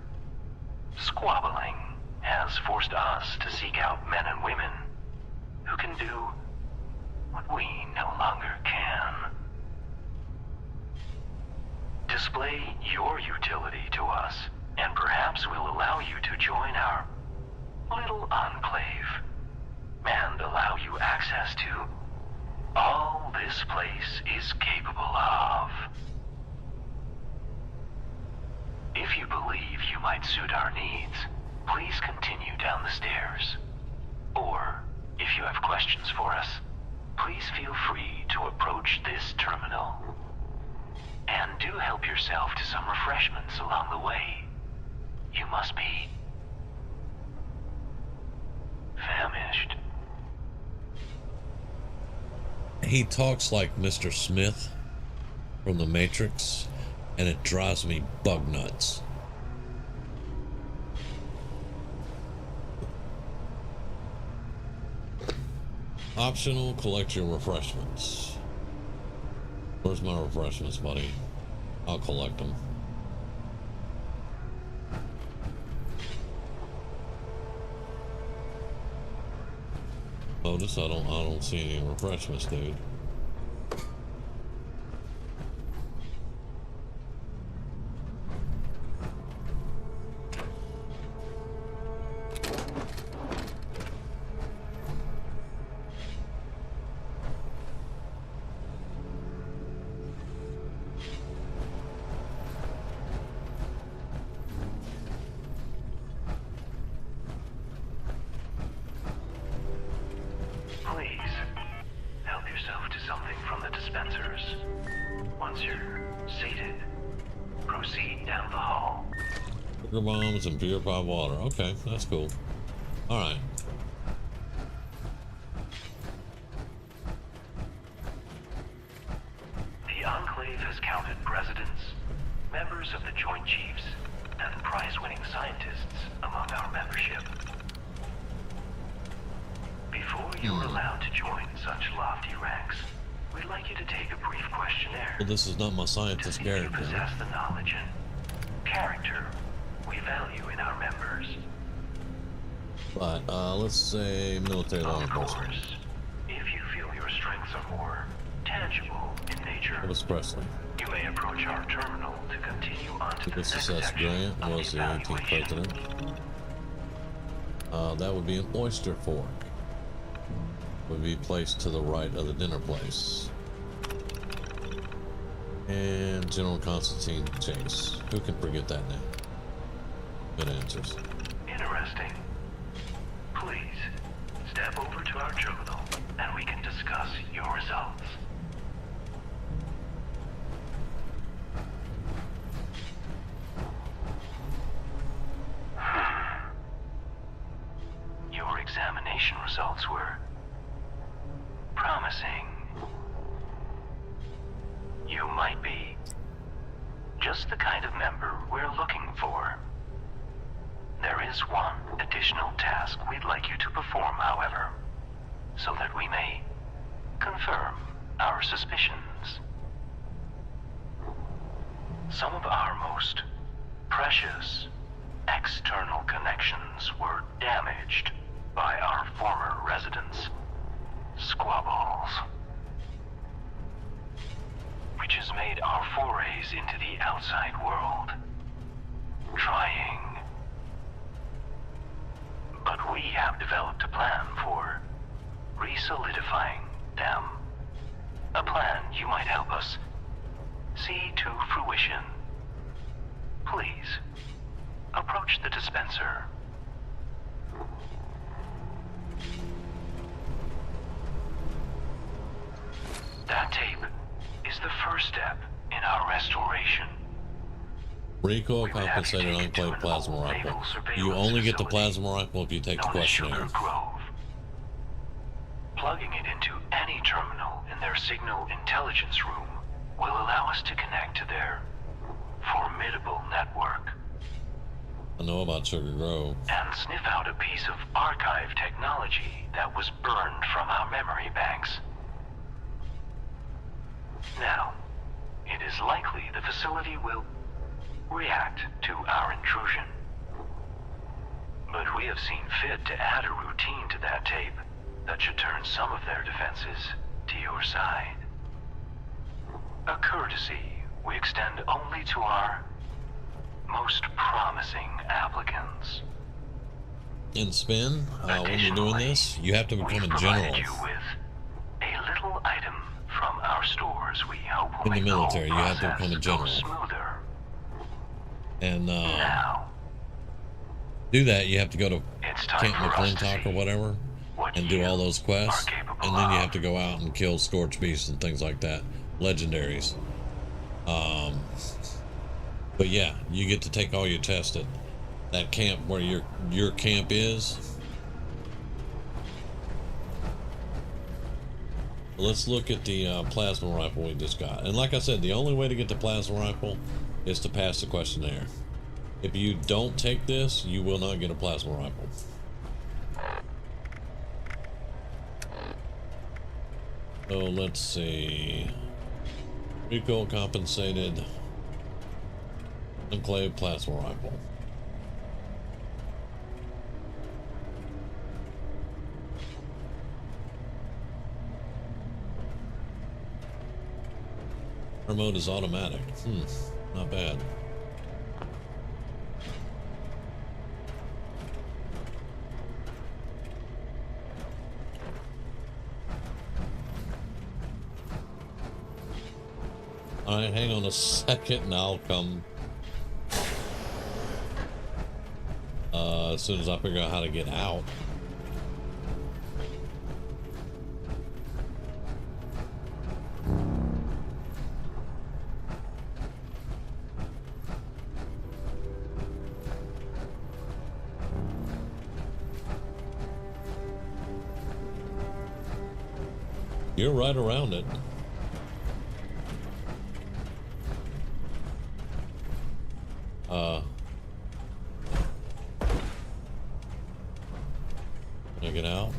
D: squabbling has forced us to seek out men and women who can do what we no longer can. Display your utility to us, and perhaps we'll allow you to join our little enclave and allow you access to all this place is capable of. If you believe you might suit our needs, please continue down the stairs. Or, if you have questions for us, please feel free to approach this terminal. And do help yourself to some refreshments along the way. You must be famished.
B: He talks like Mr. Smith from The Matrix, and it drives me bug nuts. Optional, collect your refreshments. Where's my refreshments, buddy? I'll collect them. Notice I don't see any refreshments, dude.
D: Please, help yourself to something from the dispensers. Once you're seated, proceed down the hall.
B: Sugar bombs and purified water. Okay, that's cool. Alright.
D: The Enclave has counted presidents, members of the Joint Chiefs, and prize-winning scientists among our membership. Before you're allowed to join such lofty ranks, we'd like you to take a brief questionnaire.
B: Well, this is not my
D: To
B: scientist
D: see if you
B: character.
D: possess the knowledge and character we value in our members.
B: But, let's say military law
D: Of
B: enforcement.
D: course, if you feel your strengths are more tangible in nature,
B: Elvis Presley.
D: you may approach our terminal to continue on to the
B: This
D: next
B: is
D: section
B: Grant
D: of
B: was
D: the
B: the 18th
D: evaluation.
B: president. That would be an oyster fork. Would be placed to the right of the dinner place. And General Constantine Chase. Who can forget that name? Good answers.
D: Interesting. Please, step over to our terminal and we can discuss your results. Your examination results were promising. You might be just the kind of member we're looking for. There is one additional task we'd like you to perform, however, so that we may confirm our suspicions. Some of our most precious external connections were damaged by our former residents' squabbles, which has made our forays into the outside world trying. But we have developed a plan for re-solidifying them. A plan you might help us see to fruition. Please, approach the dispenser. That tape is the first step in our restoration.
B: Recoil compensated enclave plasma rifle. You only get the plasma rifle if you take the questionnaire.
D: Plugging it into any terminal in their signal intelligence room will allow us to connect to their formidable network.
B: I know about Sugar Grove.
D: And sniff out a piece of archive technology that was burned from our memory banks. Now, it is likely the facility will react to our intrusion. But we have seen fit to add a routine to that tape that should turn some of their defenses to your side. A courtesy we extend only to our most promising applicants.
B: In Spin, when you're doing this, you have to become a general.
D: You with a little item from our stores we hope will
B: In the
D: make whole
B: military, you have to
D: process
B: become a
D: go
B: general.
D: smoother.
B: And
D: Now,
B: do that, you have to go to
D: it's time
B: Camp
D: for us to
B: McClintock or
D: see
B: whatever
D: what
B: and do
D: you
B: all those quests.
D: are capable
B: And then you
D: of.
B: have to go out and kill Scorch Beasts and things like that. Legendaries. But yeah, you get to take all your tests at that camp where your camp is. Let's look at the plasma rifle we just got. And like I said, the only way to get the plasma rifle is to pass the questionnaire. If you don't take this, you will not get a plasma rifle. So let's see. Recoil compensated enclave plasma rifle. Our mode is automatic. Not bad. Alright, hang on a second and I'll come as soon as I figure out how to get out. You're right around it. Can I get out?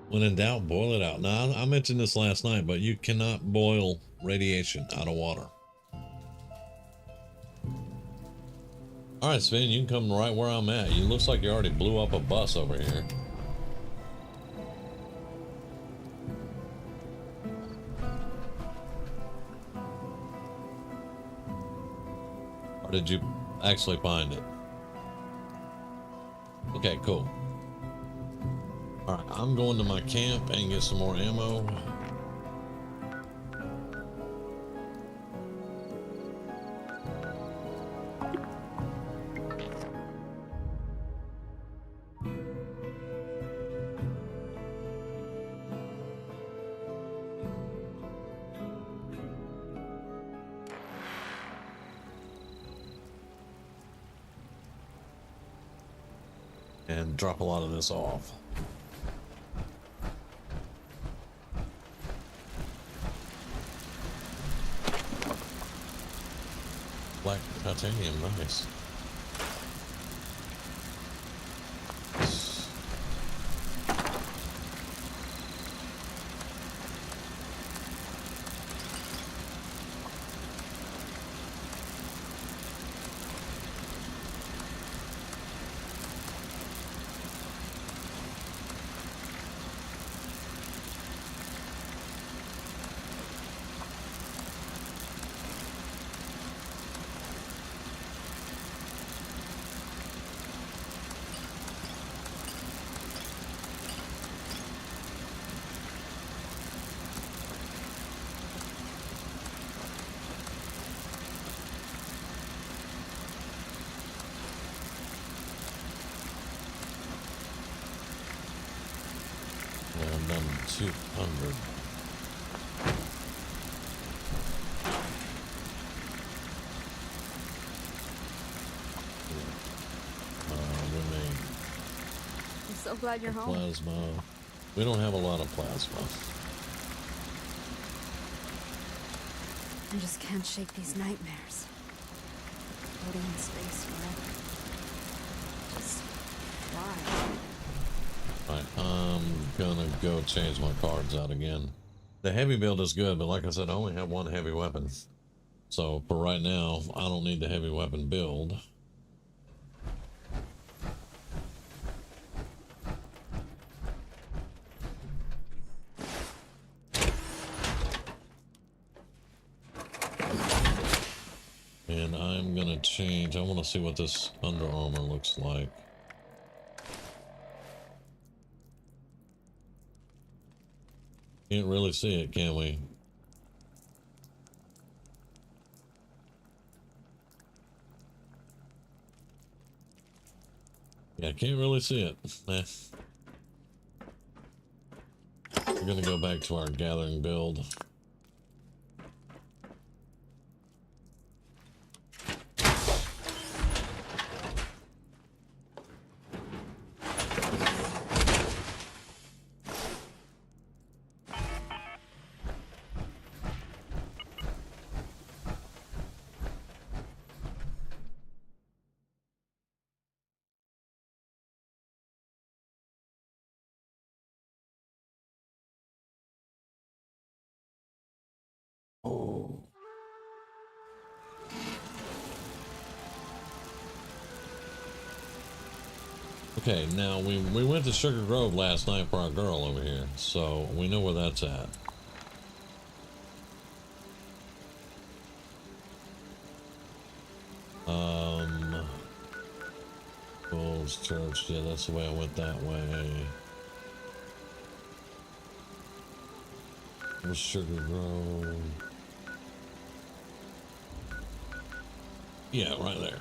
B: When in doubt, boil it out. Now, I mentioned this last night, but you cannot boil radiation out of water. All right, Sven, you can come right where I'm at. You looks like you already blew up a bus over here. Or did you actually find it? Okay, cool. All right, I'm going to my camp and get some more ammo. And drop a lot of this off. Black titanium, nice. I'm done 200. Remain.
A: I'm so glad you're home.
B: Plasma. We don't have a lot of plasma.
A: I just can't shake these nightmares. Floating in space forever. Just why?
B: Right, I'm gonna go change my cards out again. The heavy build is good, but like I said, I only have one heavy weapon. So for right now, I don't need the heavy weapon build. And I'm gonna change, I wanna see what this Under Armour looks like. Can't really see it, can we? Yeah, can't really see it. We're gonna go back to our gathering build. Oh. Okay, now we went to Sugar Grove last night for our girl over here, so we know where that's at. Bulls Church, yeah, that's the way I went that way. Where's Sugar Grove? Yeah, right there.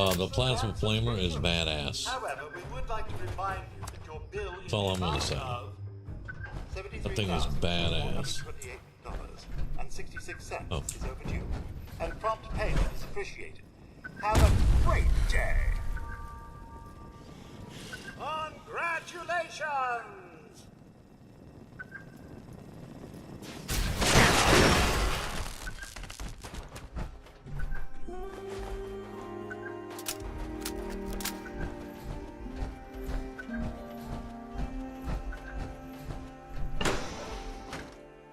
B: The plasma flamer is badass.
G: However, we would like to remind you that your bill
B: That's all I'm gonna say. That thing is badass.
G: $73,428.66
B: Oh.
G: is overdue, and prompt payment is appreciated. Have a great day. Congratulations!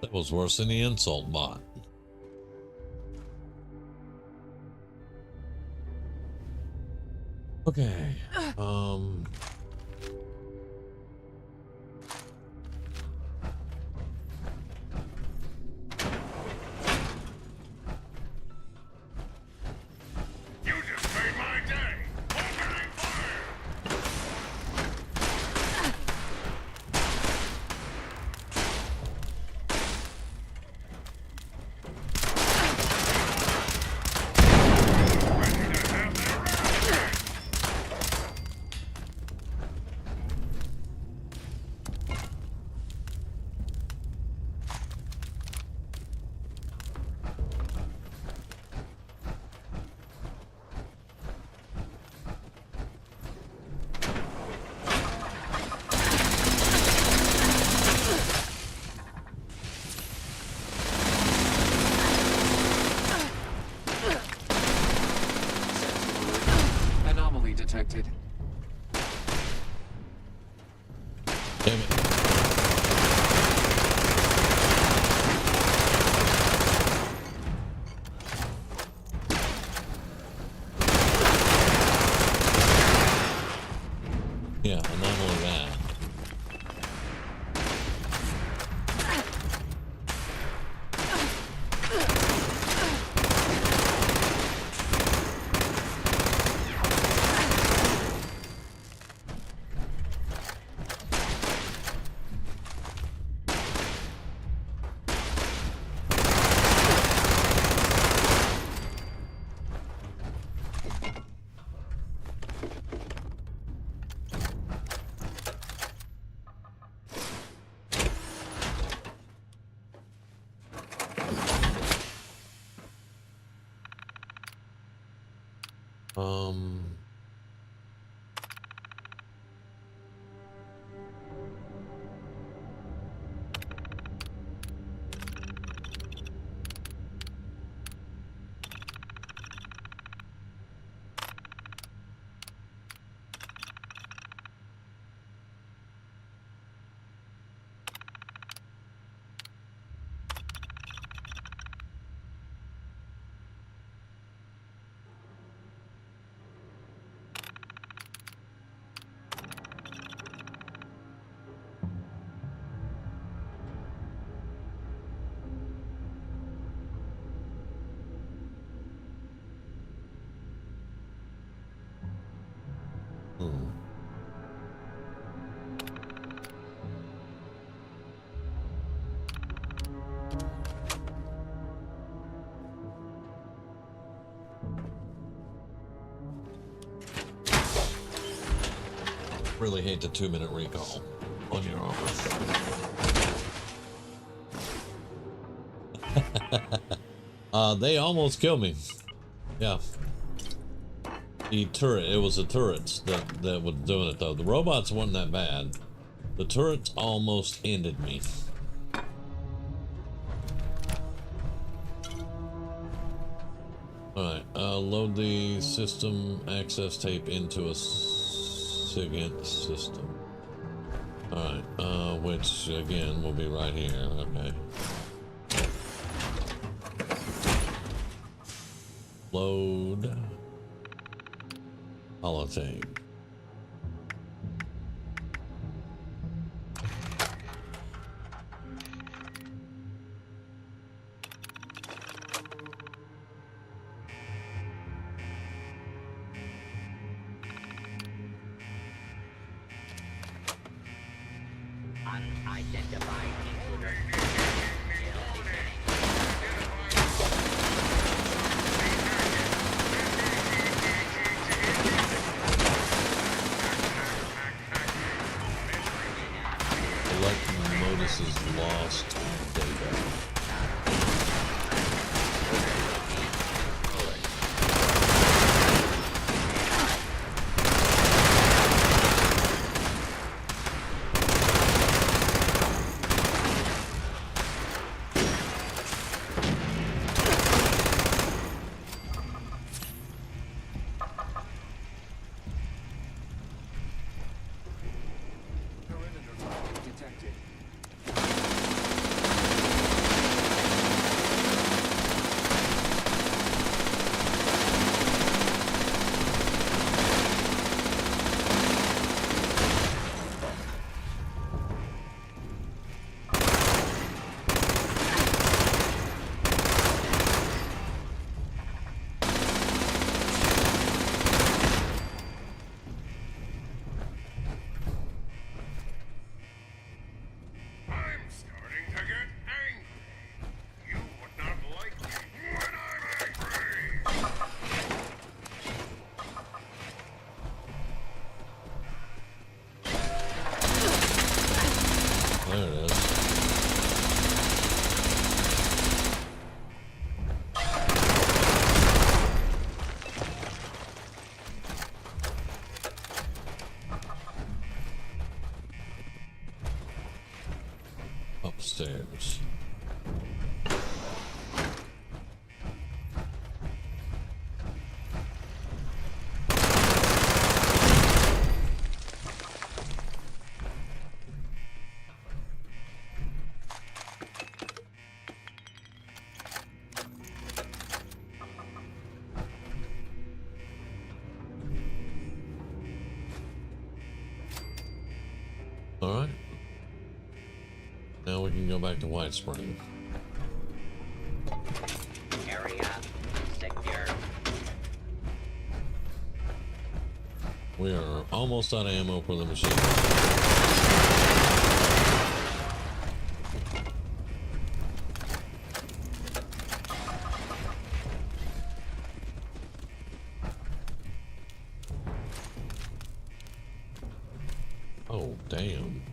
B: That was worse than the insult bot. Okay.
F: You just made my day! Opening fire! Ready to have their revenge!
H: Anomaly detected.
B: Damn it. Yeah, and not only that. Um, hmm. Really hate the 2-minute recall on your armor. They almost killed me. Yeah. The turret, it was the turrets that was doing it though. The robots weren't that bad. The turrets almost ended me. Alright, load the system access tape into a SIGINT system. Alright, which again will be right here, okay. Load holotape.
C: Unidentified intruder.
B: Lost data. There it is. Upstairs. All right. Now we can go back to White Spring.
C: Area secure.
B: We are almost out of ammo for the machine. Oh, damn.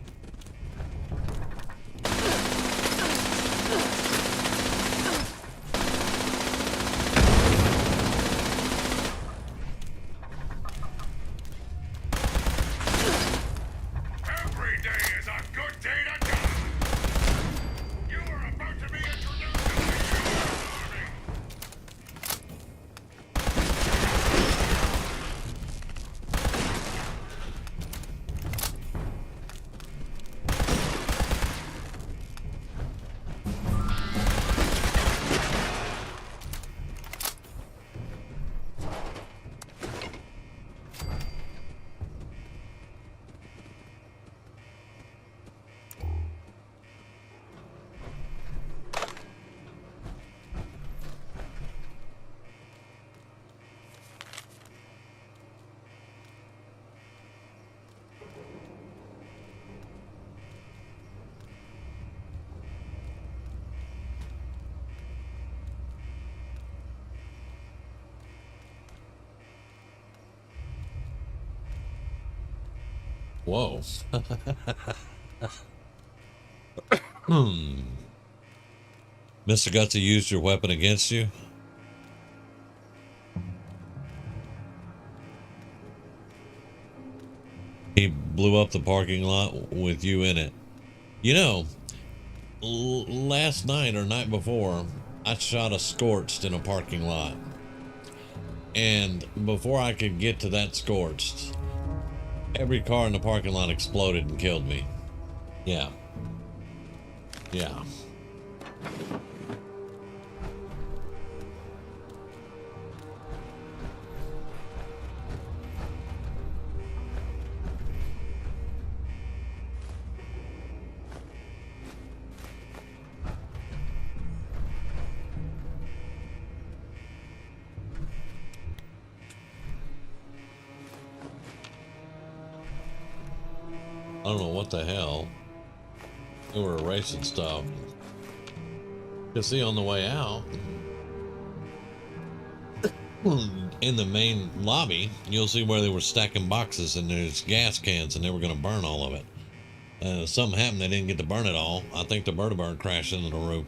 F: Every day is a good day to die! You are about to be introduced to the human army!
B: Whoa. Mr. Gutsy used your weapon against you? He blew up the parking lot with you in it. You know, last night or night before, I shot a scorched in a parking lot. And before I could get to that scorched, every car in the parking lot exploded and killed me. Yeah. Yeah. I don't know what the hell. They were erasing stuff. You see on the way out, in the main lobby, you'll see where they were stacking boxes and there's gas cans and they were going to burn all of it. Something happened, they didn't get to burn it all. I think the bird crashed into the roof.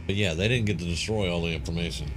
B: But yeah, they didn't get to destroy all the information.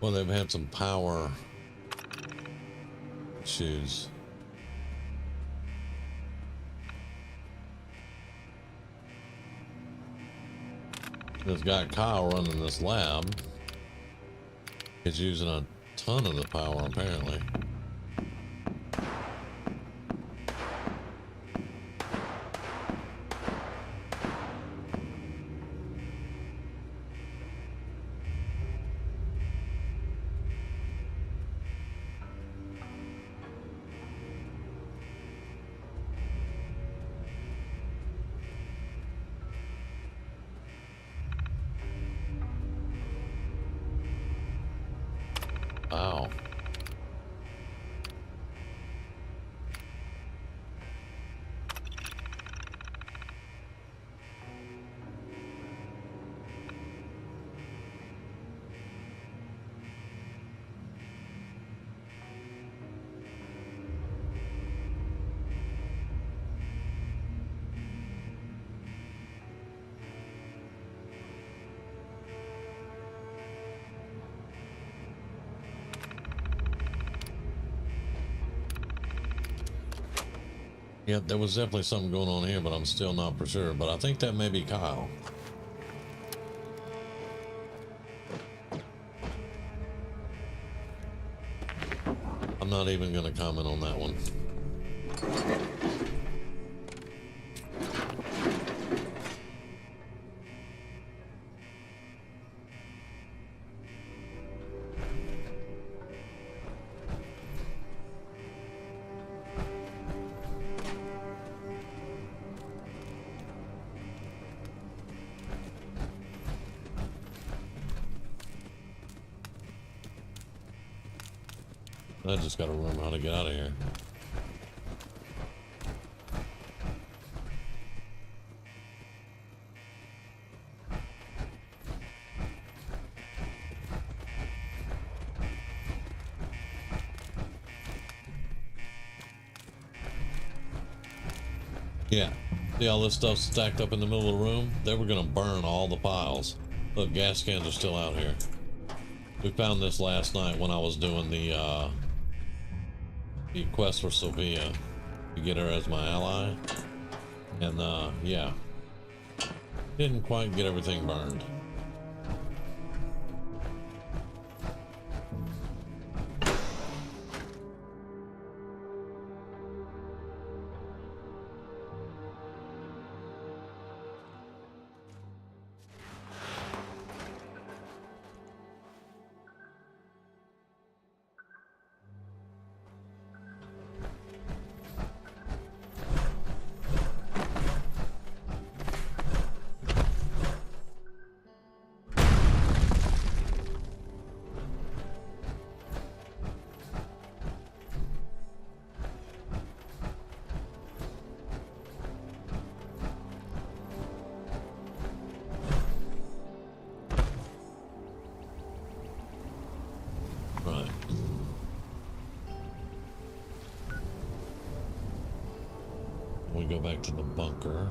B: Well, they've had some power issues. This guy Kyle running this lab is using a ton of the power apparently. Wow. Yeah, there was definitely something going on here, but I'm still not for sure. But I think that may be Kyle. I'm not even going to comment on that one. I just got to remember how to get out of here. Yeah, see all this stuff stacked up in the middle of the room? They were going to burn all the piles. Look, gas cans are still out here. We found this last night when I was doing the quest for Sophia to get her as my ally. And yeah, didn't quite get everything burned. go back to the bunker.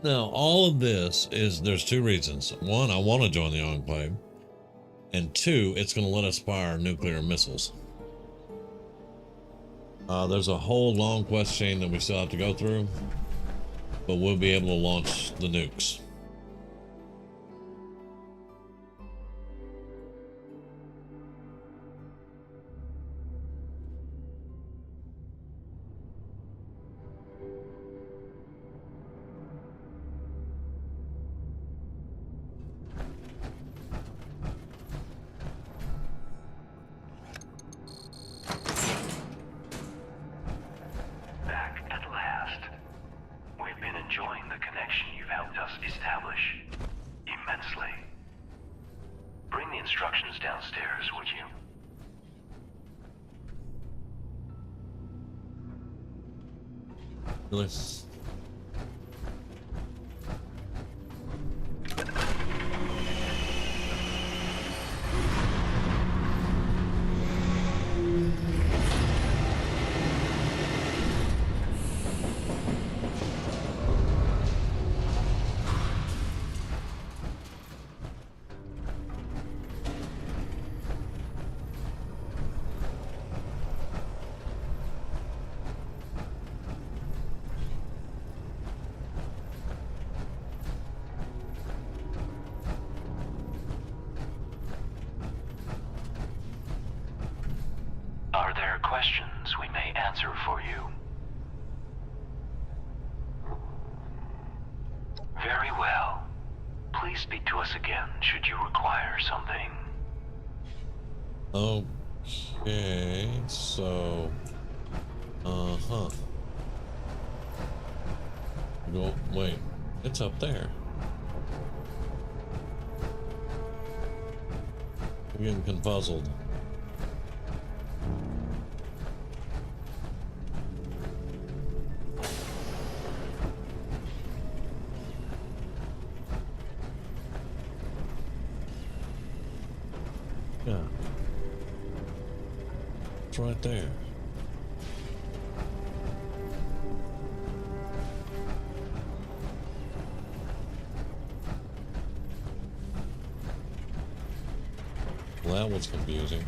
B: Now, all of this is, there's two reasons. One, I want to join the Enclave. And two, it's going to let us fire nuclear missiles. There's a whole long quest chain that we still have to go through, but we'll be able to launch the nukes. Really?
H: Are there questions we may answer for you? Very well. Please speak to us again should you require something.
B: Okay, so... Go, wait, it's up there. I'm getting confuzzled. Yeah. It's right there. Well, that was confusing.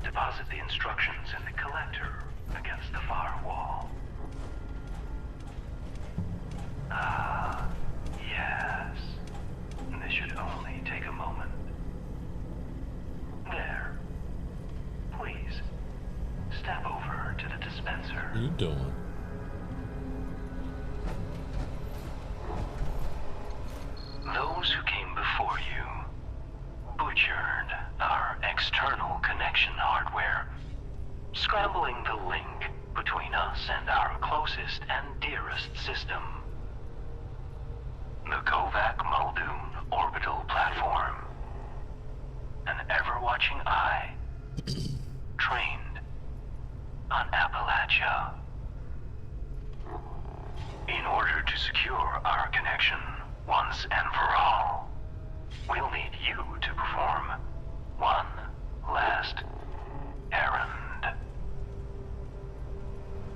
H: Deposit the instructions in the collector against the far wall. Ah, yes. This should only take a moment. There. Please, step over to the dispenser.
B: What are you doing?
H: Those who came before you butchered our external connection hardware, scrambling the link between us and our closest and dearest system, the Kovac Muldoon orbital platform. An ever-watching eye, trained on Appalachia. In order to secure our connection once and for all, we'll need you to perform one last errand.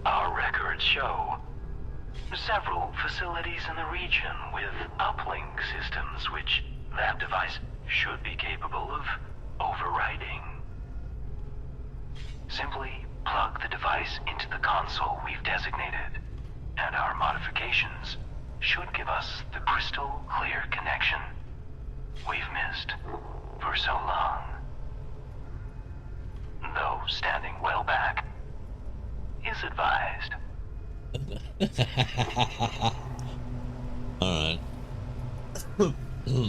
H: Our records show several facilities in the region with uplink systems which that device should be capable of overriding. Simply plug the device into the console we've designated, and our modifications should give us the crystal clear connection we've missed for so long. Though standing well back is advised.
B: Alright.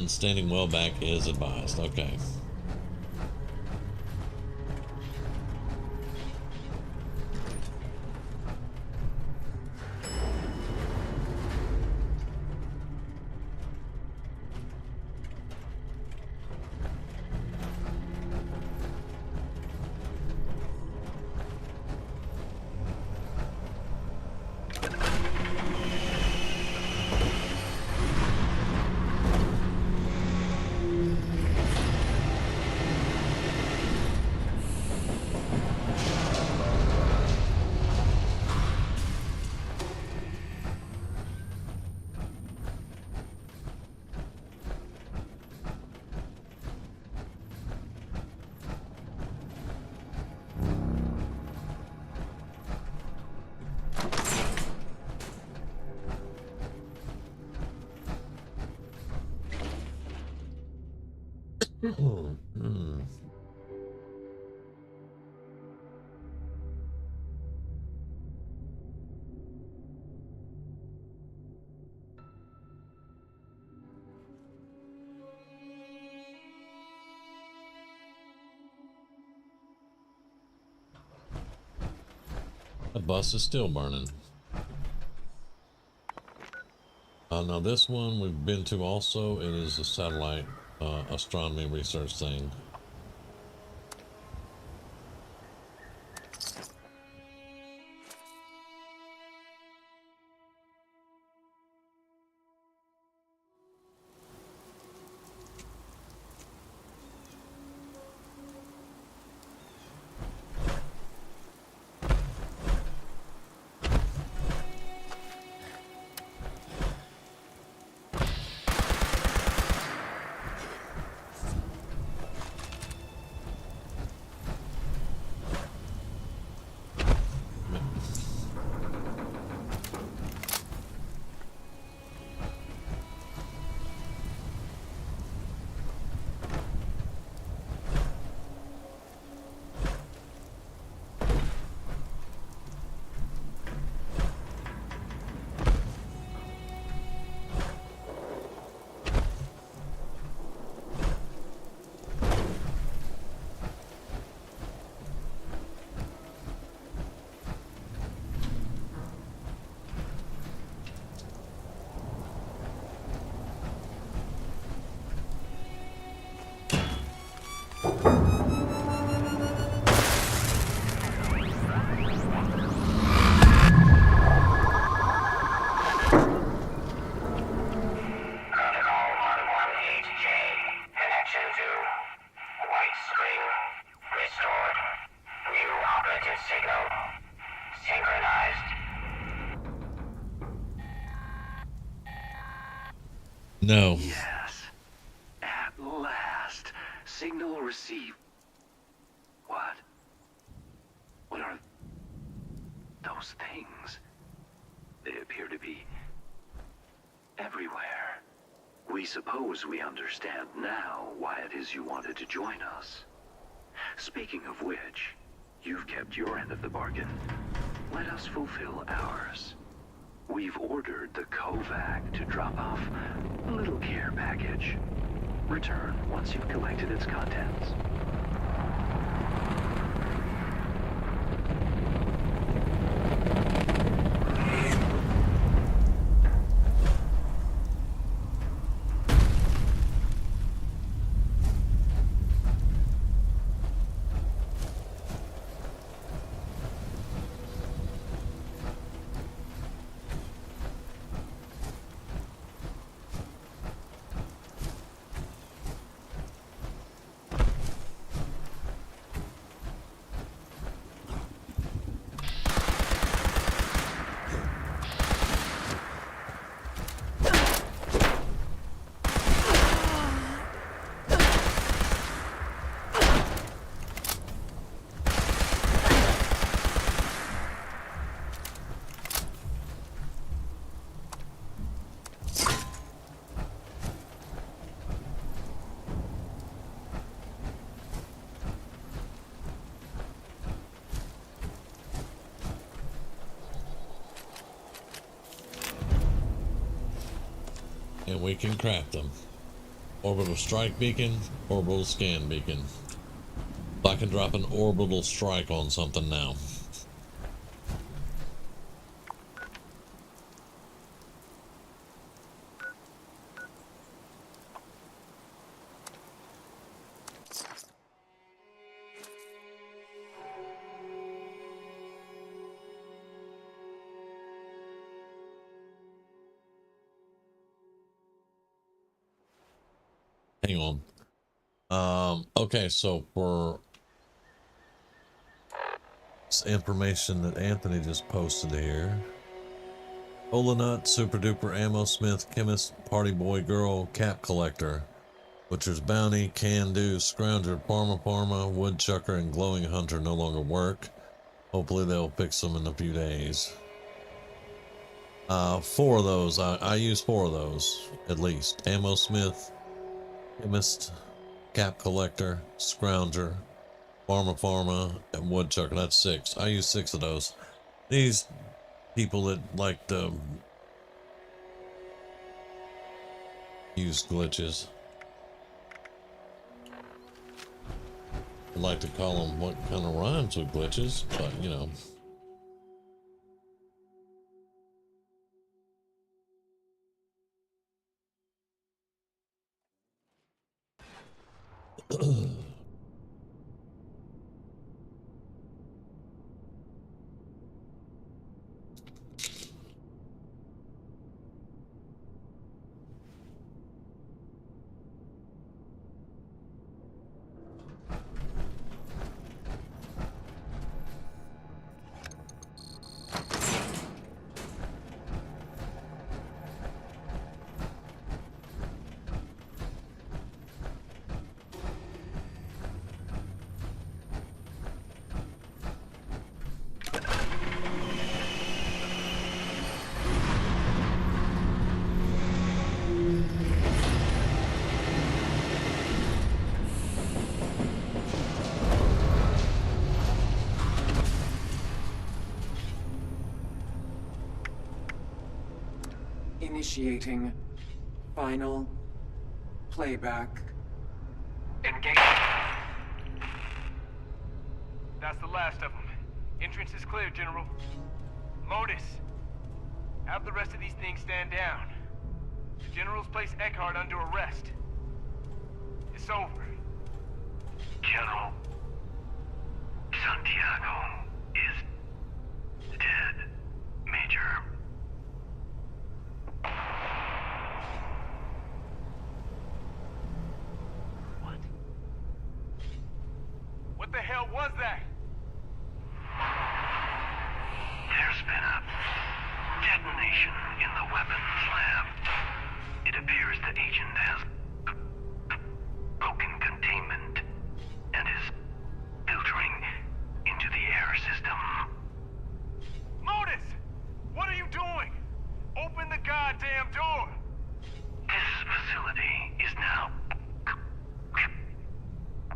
B: Standing well back is advised. Okay. Hmm. The bus is still burning. Now this one we've been to also. It is a satellite astronomy research thing. No.
H: Yes. At last. Signal received. What? What are those things? They appear to be everywhere. We suppose we understand now why it is you wanted to join us. Speaking of which, you've kept your end of the bargain. Let us fulfill ours. We've ordered the Kovac to drop off a little care package. Return once you've collected its contents.
B: And we can craft them. Orbital strike beacon, orbital scan beacon. I can drop an orbital strike on something now. Hang on. Okay, so for this information that Anthony just posted here. Cola Nut, Super Duper Ammo Smith, Chemist, Party Boy Girl, Cap Collector, Butcher's Bounty, Can Do, Scrounger, Parma, Woodchucker, and Glowing Hunter no longer work. Hopefully they'll fix them in a few days. 4 of those, I use 4 of those, at least. Ammo Smith, Chemist, Cap collector, scrounger, farmer, and woodchucker. That's 6. I use 6 of those. These people that like to use glitches, I like to call them what kind of rhymes with glitches, but you know.
I: Initiating final playback.
J: Engage. That's the last of them. Entrance is clear, General. Modus, have the rest of these things stand down. The General's placed Eckhart under arrest. It's over.
H: General, Santiago is dead, Major.
J: What the hell was that?
H: There's been a detonation in the weapons lab. It appears the agent has broken containment and is filtering into the air system.
J: Modus! What are you doing? Open the goddamn door!
H: This facility is now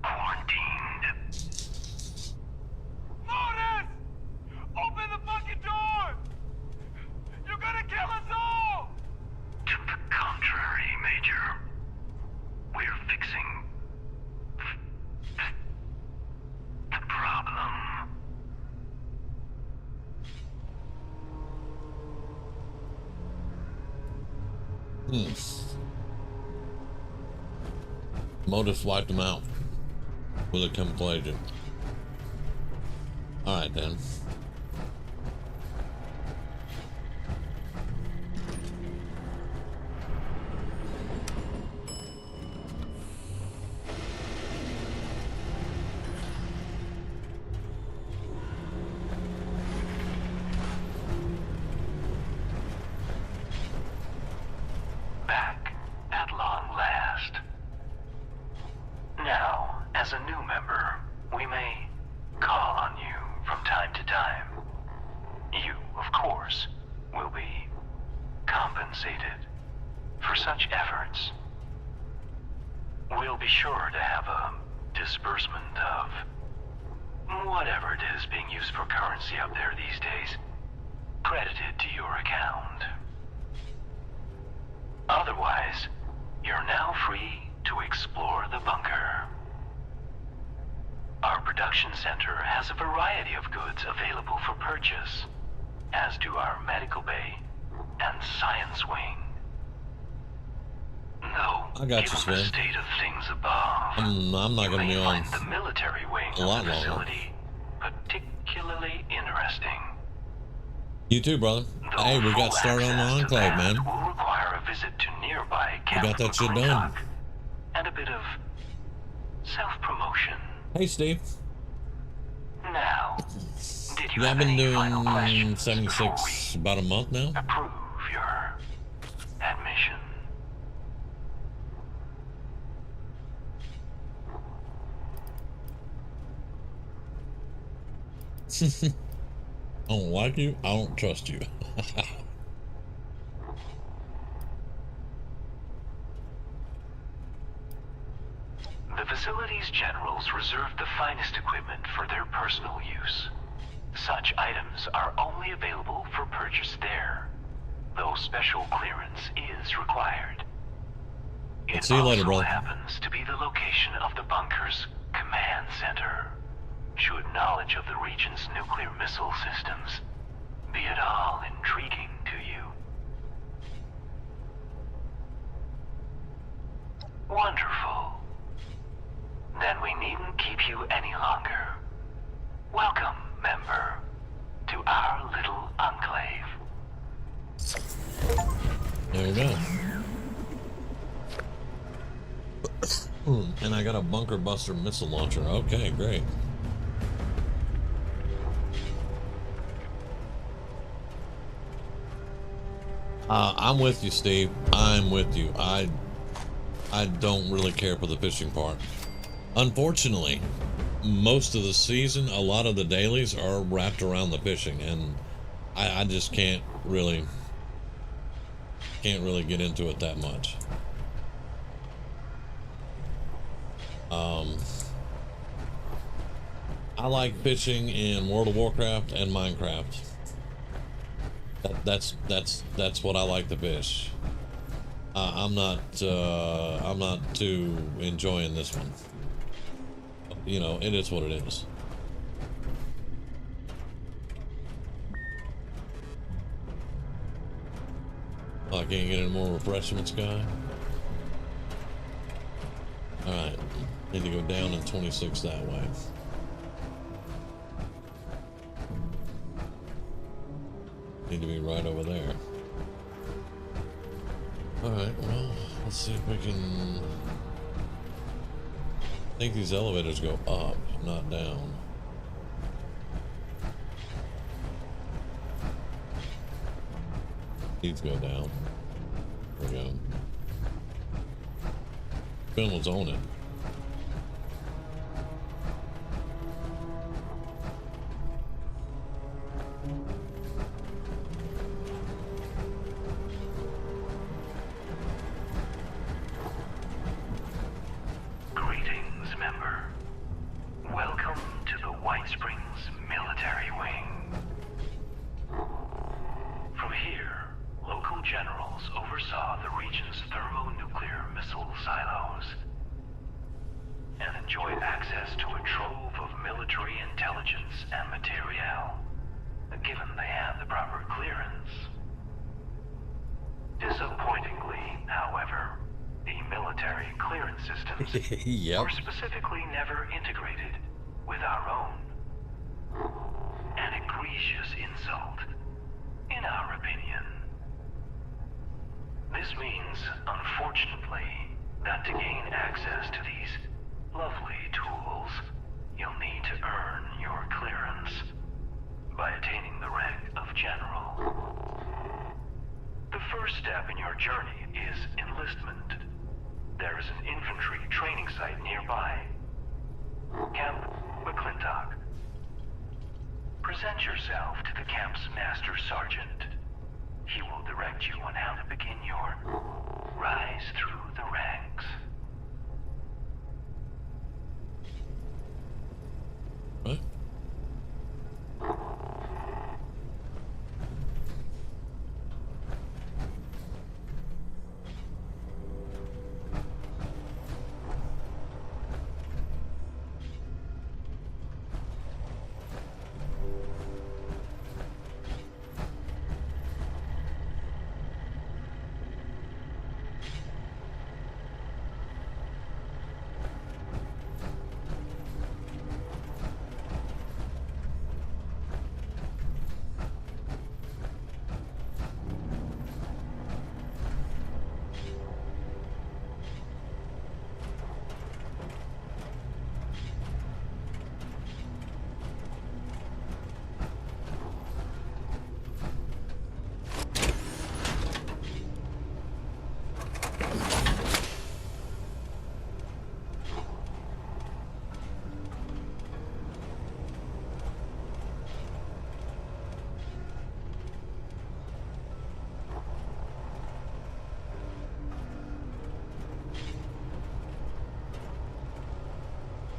H: quarantined.
J: Modus! Open the fucking door! You're gonna kill us all!
H: To the contrary, Major. We're fixing the problem.
B: Modus wiped them out with a chemical agent. Alright then.
H: Back at long last. Now, as a new member, we may call on you from time to time. You, of course, will be compensated for such efforts. We'll be sure to have a disbursement of whatever it is being used for currency out there these days credited to your account. Otherwise, you're now free to explore the bunker. Our production center has a variety of goods available for purchase, as do our medical bay and science wing. Though,
B: I got you,
H: given the
B: Sven.
H: state of things above,
B: I'm not
H: you
B: gonna
H: may
B: be on
H: find the military wing
B: a lot
H: of the
B: longer.
H: facility particularly interesting.
B: You too, brother.
H: Though
B: Hey, we got
H: full
B: started on the
H: access to
B: Enclave,
H: that
B: man.
H: will require a visit to nearby
B: We got that shit done.
H: McClintock and a bit of self-promotion.
B: Hey, Steve.
H: Now, did you
B: Yeah,
H: have
B: I've been
H: any
B: doing
H: final questions
B: 76 about a month now.
H: before we approve your admission?
B: I don't like you. I don't trust you.
H: The facility's generals reserve the finest equipment for their personal use. Such items are only available for purchase there, though special clearance is required. It
B: See you later,
H: also
B: brother.
H: happens to be the location of the bunker's command center. Should knowledge of the region's nuclear missile systems be at all intriguing to you. Wonderful. Then we needn't keep you any longer. Welcome, member, to our little enclave.
B: There you go. And I got a bunker buster missile launcher. Okay, great. I'm with you, Steve. I'm with you. I don't really care for the fishing part. Unfortunately, most of the season, a lot of the dailies are wrapped around the fishing, and I just can't really get into it that much. I like fishing in World of Warcraft and Minecraft. That's what I like to fish. I'm not too enjoying this one. You know, it is what it is. Oh, I can't get any more refreshments, guy. Alright, need to go down in 26 that way. Need to be right over there. Alright, well, let's see if we can... I think these elevators go up, not down. These go down. There we go. Ben was on it.
H: Greetings, member. Welcome to the White Springs Military Wing. From here, local generals oversaw the region's thermonuclear missile silos and enjoyed access to a trove of military intelligence and materiel, given they had the proper clearance. Disappointingly, however, the military clearance systems
B: Yep.
H: were specifically never integrated with our own. An egregious insult, in our opinion. This means, unfortunately, that to gain access to these lovely tools, you'll need to earn your clearance by attaining the rank of general. The first step in your journey is enlistment. There is an infantry training site nearby. Camp McClintock. Present yourself to the camp's master sergeant. He will direct you on how to begin your rise through the ranks.
B: What?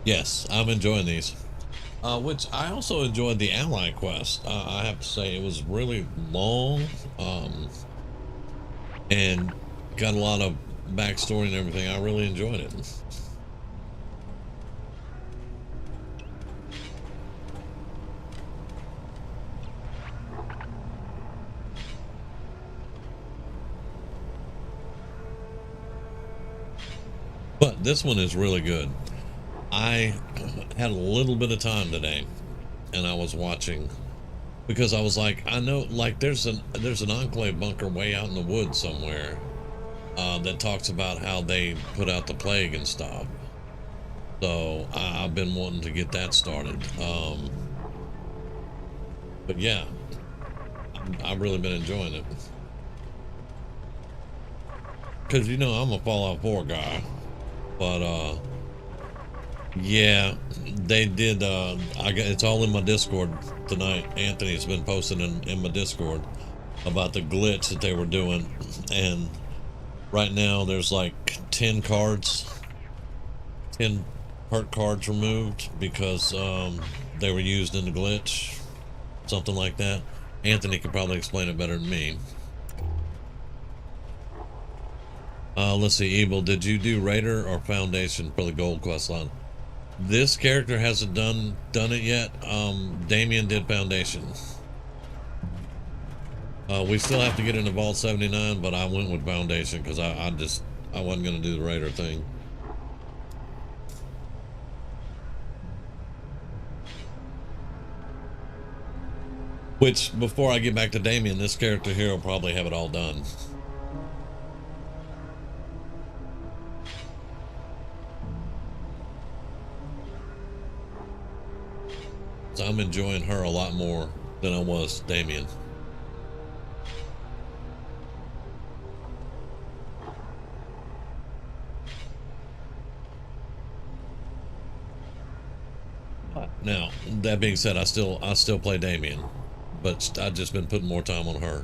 B: Yes, I'm enjoying these. Which I also enjoyed the ally quest. I have to say it was really long, and got a lot of backstory and everything. I really enjoyed it. But this one is really good. I had a little bit of time today, and I was watching because I was like, I know, like there's an enclave bunker way out in the woods somewhere that talks about how they put out the plague and stuff. So I've been wanting to get that started. But yeah, I've really been enjoying it because you know I'm a Fallout 4 guy, but yeah, they did. It's all in my Discord tonight. Anthony's been posting in my Discord about the glitch that they were doing, and right now there's like 10 cards, 10 hurt cards removed because they were used in the glitch, something like that. Anthony could probably explain it better than me. Let's see, Evil, did you do Raider or Foundation for the gold quest line? This character hasn't done it yet. Damien did Foundation. We still have to get into Vault 79, but I went with Foundation because I wasn't gonna do the Raider thing. Which, before I get back to Damien, this character here will probably have it all done. So I'm enjoying her a lot more than I was Damien. Now, that being said, I still play Damien, but I've just been putting more time on her.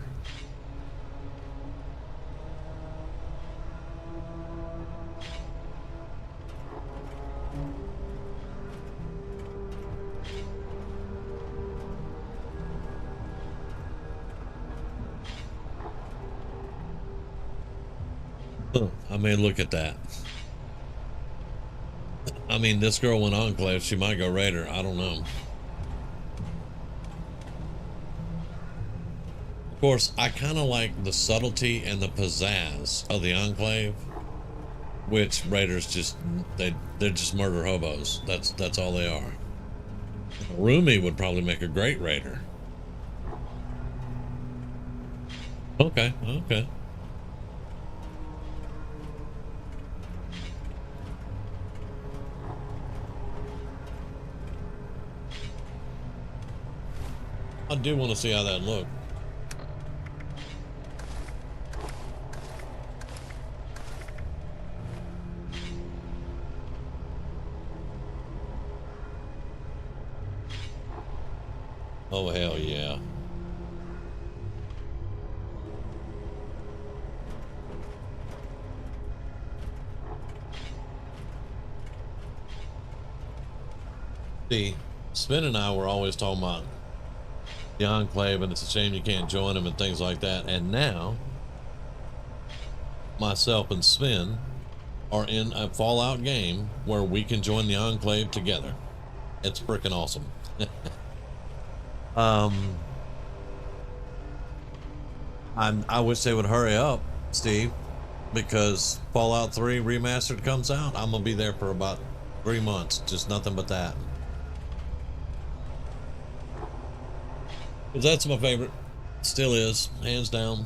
B: I mean, look at that. I mean, this girl went Enclave. She might go Raider. I don't know. Of course, I kind of like the subtlety and the pizzazz of the Enclave, which Raiders just they're just murder hobos. That's all they are. Rumi would probably make a great Raider. Okay. I do want to see how that looked. Oh, hell yeah. See, Spin and I were always talking about the Enclave, and it's a shame you can't join them and things like that. And now, myself and Spin are in a Fallout game where we can join the Enclave together. It's freaking awesome. I wish they would hurry up, Steve, because Fallout 3 Remastered comes out. I'm gonna be there for about 3 months, just nothing but that. That's my favorite. Still is, hands down.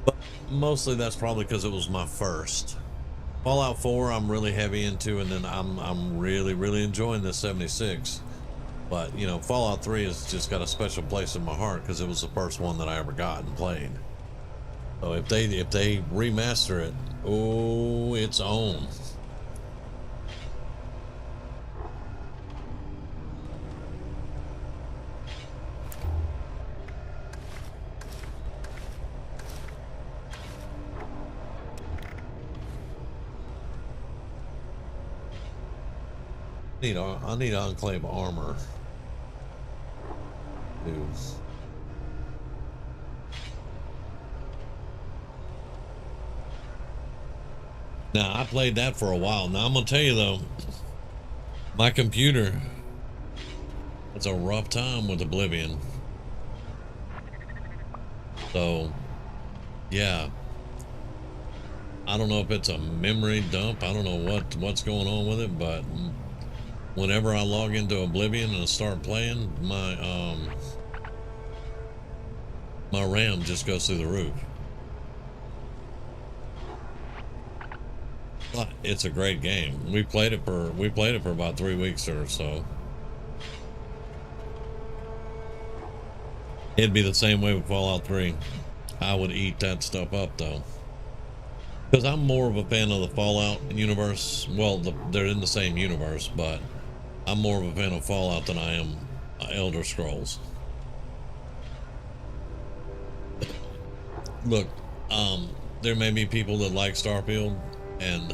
B: But mostly that's probably because it was my first. Fallout 4 I'm really heavy into, and then I'm really enjoying this 76. But you know, Fallout 3 has just got a special place in my heart because it was the first one that I ever got and played. So if they remaster it, oh, it's on. I need Enclave armor. Dude. Now, I played that for a while. Now, I'm going to tell you, though, my computer, it's a rough time with Oblivion. So, yeah. I don't know if it's a memory dump. I don't know what's going on with it, but whenever I log into Oblivion and start playing, my RAM just goes through the roof. But it's a great game. We played it for about 3 weeks or so. It'd be the same way with Fallout 3. I would eat that stuff up though, because I'm more of a fan of the Fallout universe. Well, they're in the same universe, but I'm more of a fan of Fallout than I am Elder Scrolls. Look, there may be people that like Starfield, and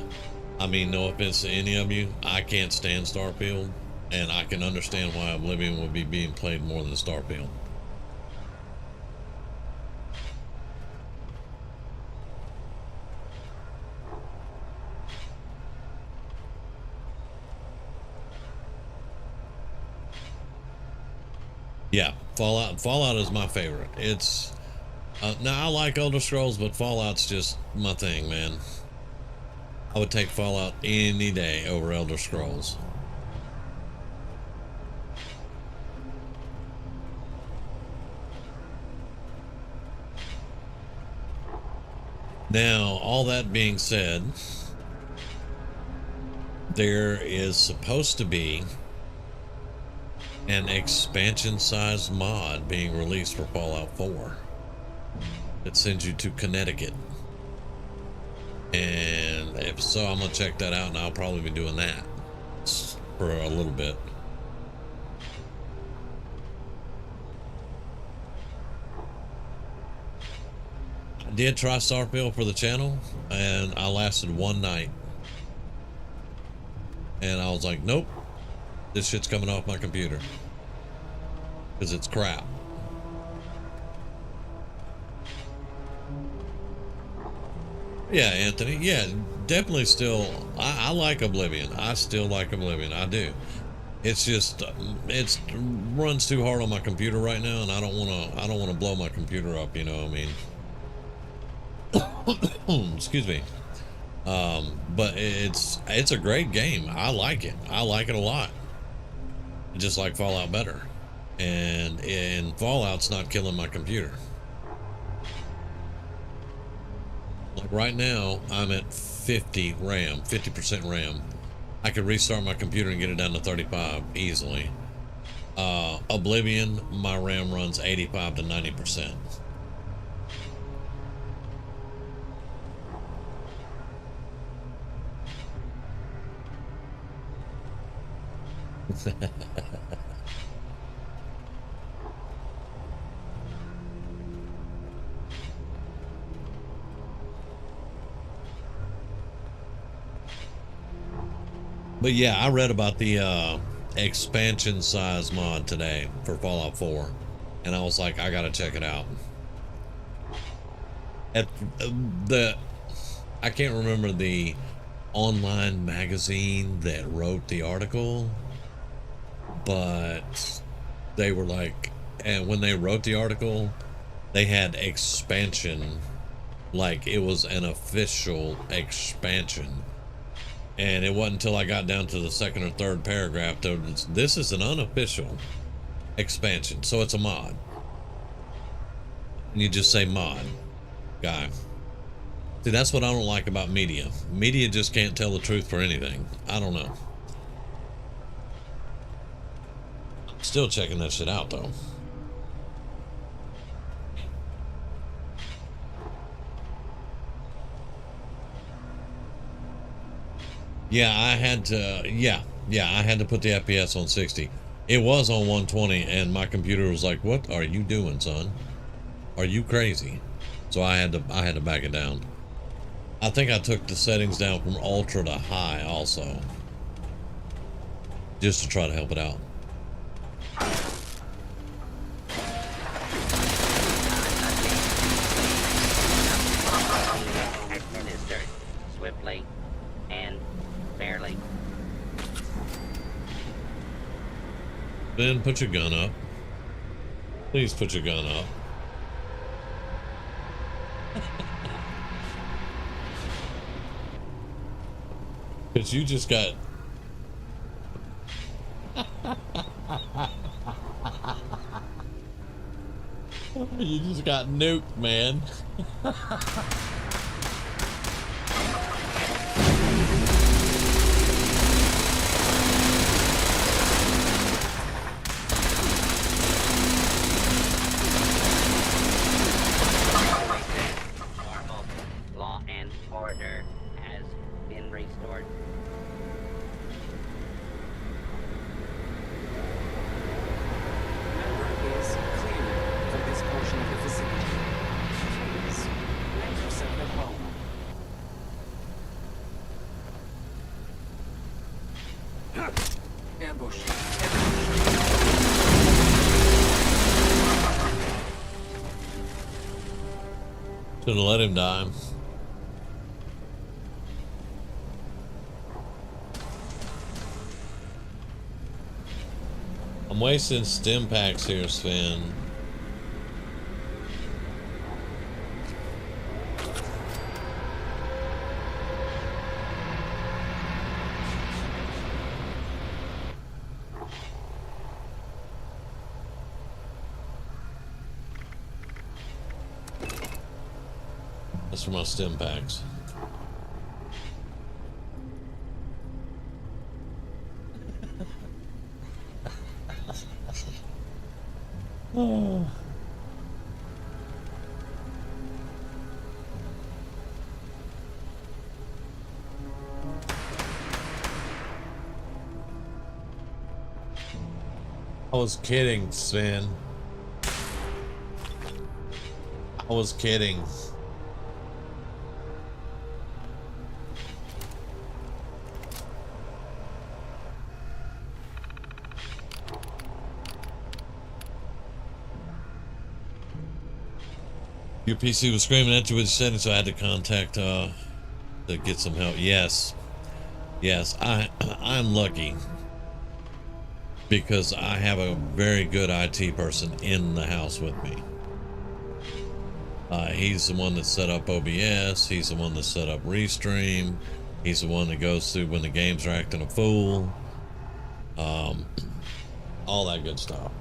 B: I mean, no offense to any of you, I can't stand Starfield, and I can understand why Oblivion would be being played more than Starfield. Yeah, Fallout is my favorite. It's now I like Elder Scrolls, but Fallout's just my thing, man. I would take Fallout any day over Elder Scrolls. Now, all that being said, there is supposed to be an expansion size mod being released for Fallout 4 that sends you to Connecticut. And if so, I'm gonna check that out, and I'll probably be doing that for a little bit. I did try Starfield for the channel, and I lasted one night, and I was like, nope, this shit's coming off my computer because it's crap. Yeah, Anthony. Yeah, definitely still. I like Oblivion. I still like Oblivion. I do. It's just it runs too hard on my computer right now, and I don't want to blow my computer up. You know what I mean? Excuse me. But it's a great game. I like it. I like it a lot. I just like Fallout better, and Fallout's not killing my computer. Like right now, I'm at 50% RAM. I could restart my computer and get it down to 35 easily. Oblivion, my RAM runs 85 to 90%. But yeah, I read about the expansion size mod today for Fallout 4, and I was like, I gotta check it out. At I can't remember the online magazine that wrote the article, but they were like, and when they wrote the article, they had expansion, like it was an official expansion. And it wasn't until I got down to the second or third paragraph that this is an unofficial expansion, so it's a mod. And you just say mod, guy. See, that's what I don't like about media. Media just can't tell the truth for anything. I don't know. Still checking that shit out though. Yeah, I had to, I had to put the FPS on 60. It was on 120, and my computer was like, what are you doing, son? Are you crazy? So I had to back it down. I think I took the settings down from ultra to high also. just to try to help it out.
C: Administered swiftly and fairly.
B: Ben, put your gun up. Please put your gun up. Because you just got... You just got nuked, man.
C: Normal law and order has been restored.
I: Member is clear from this portion of the facility. Please, make yourself at home. Ambush.
B: Should have let him die. I'm wasting stim packs here, Sven. That's for my stim packs. Oh. I was kidding, Sven. I was kidding. Your PC was screaming at you with settings, so I had to contact to get some help. Yes, I'm lucky because I have a very good IT person in the house with me. He's the one that set up OBS. He's the one that set up Restream. He's the one that goes through when the games are acting a fool. All that good stuff.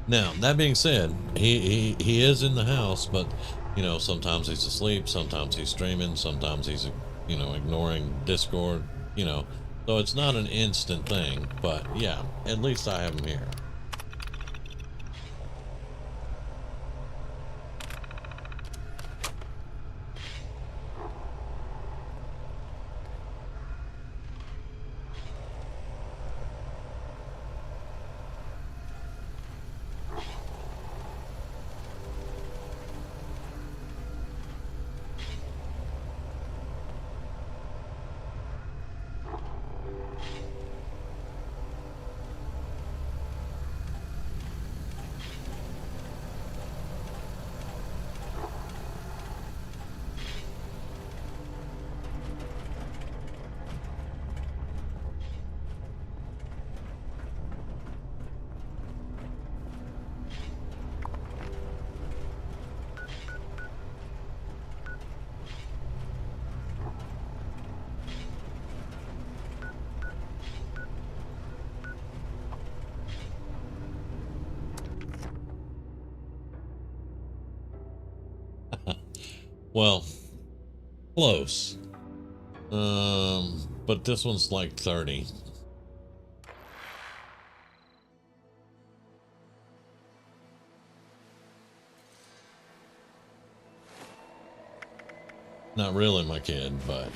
B: Now, that being said, he is in the house, but, you know, sometimes he's asleep, sometimes he's streaming, sometimes he's, you know, ignoring Discord, you know. So it's not an instant thing, but yeah, at least I have him here. Well, close. But this one's like 30. Not really my kid, but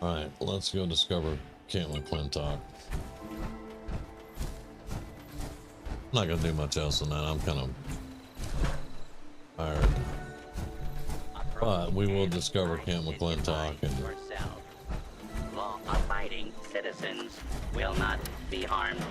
B: all right, let's go discover Camp McClintock. I'm not gonna do much else than that. I'm kind of tired. But we will discover Camp McClintock and
C: yourself. Law-abiding citizens will not be harmed.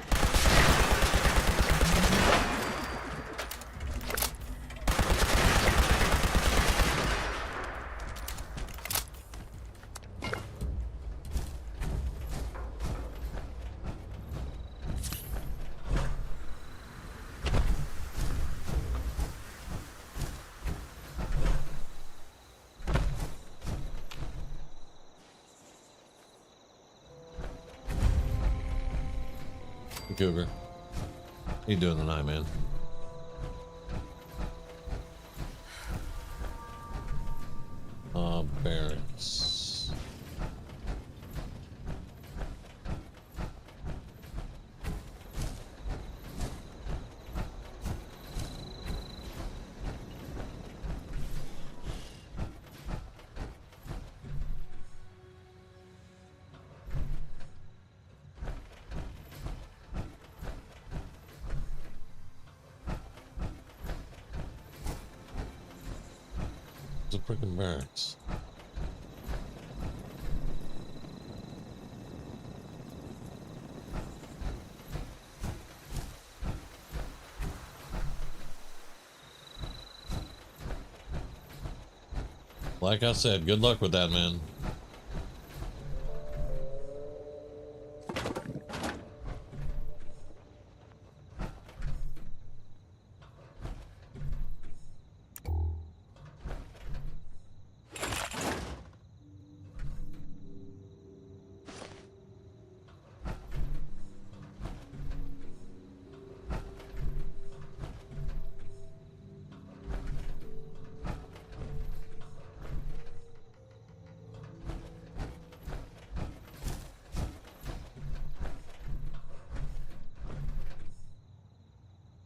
B: Cougar. How you doing tonight, man? Barracks. It's a freaking barracks. Like I said, good luck with that, man.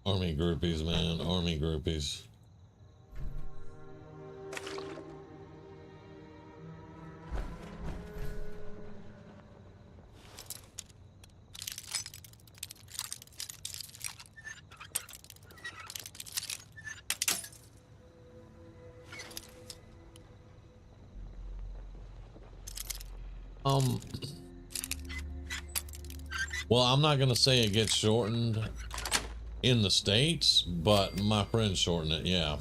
B: Army groupies, man. Army groupies. Well, I'm not gonna say it gets shortened in the States, but my friends shorten it, yeah.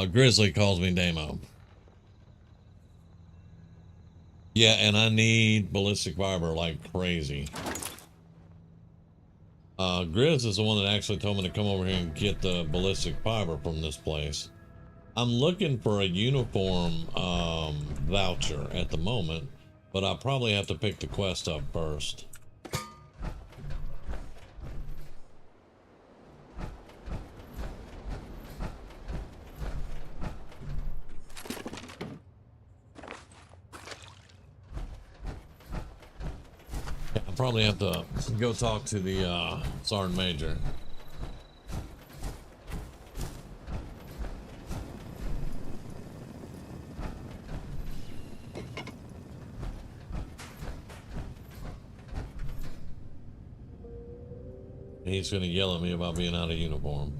B: Grizzly calls me Damo. Yeah, and I need ballistic fiber like crazy. Grizz is the one that actually told me to come over here and get the ballistic fiber from this place. I'm looking for a uniform voucher at the moment, but I probably have to pick the quest up first. Yeah, I probably have to go talk to the Sergeant Major. He's gonna yell at me about being out of uniform.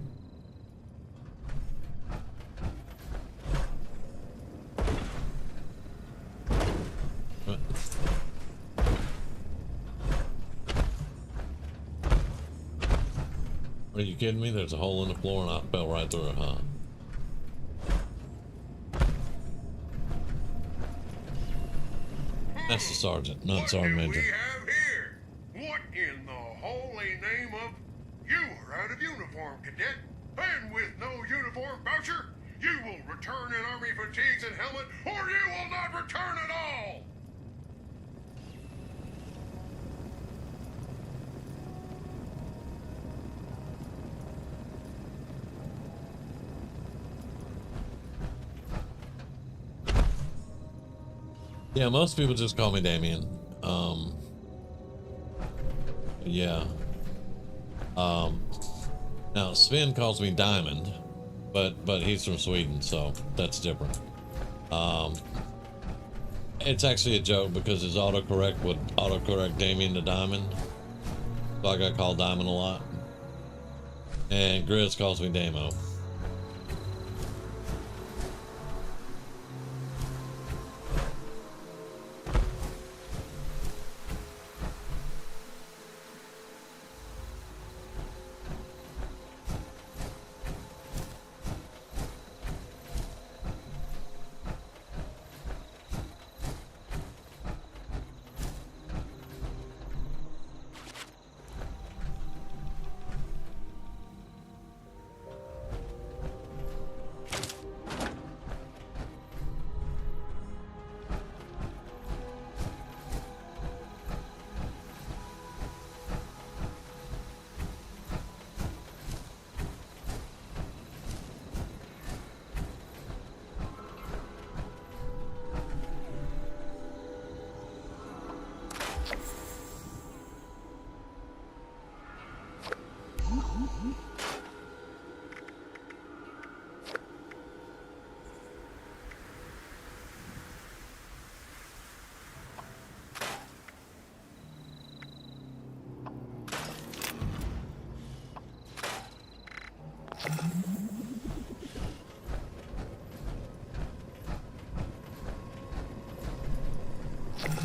B: What? Are you kidding me? There's a hole in the floor and I fell right through it, huh? That's the sergeant, not Sergeant Major.
F: What do we have here? What in the holy name of... You are out of uniform, cadet. And with no uniform voucher, You will return in army fatigues and helmet, or you will not return at all!
B: Yeah, most people just call me Damien. Yeah. Now Sven calls me Diamond, but he's from Sweden, so that's different. It's actually a joke because his autocorrect would autocorrect Damien to Diamond, so I got called Diamond a lot. And Grizz calls me Damo.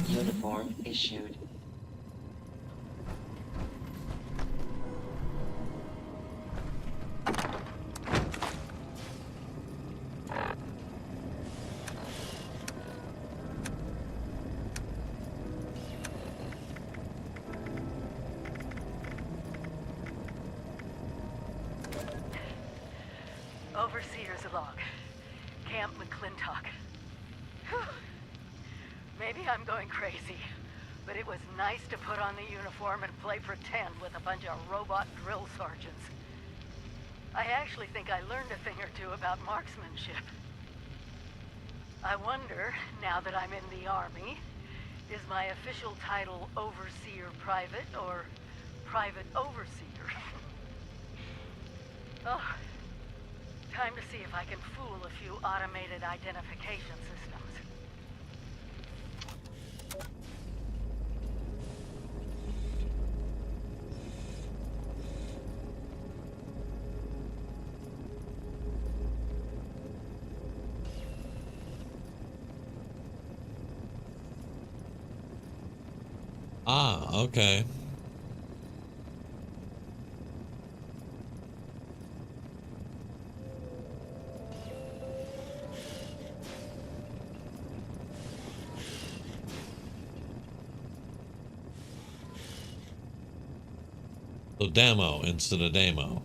E: Uniform issued.
K: Overseer's log. Camp McClintock. Whew. Maybe I'm going crazy, but it was nice to put on the uniform and play pretend with a bunch of robot drill sergeants. I actually think I learned a thing or two about marksmanship. I wonder, now that I'm in the Army, is my official title Overseer Private or Private Overseer? Oh, time to see if I can fool a few automated identification systems.
B: Ah, okay. So Damo instead of Damo.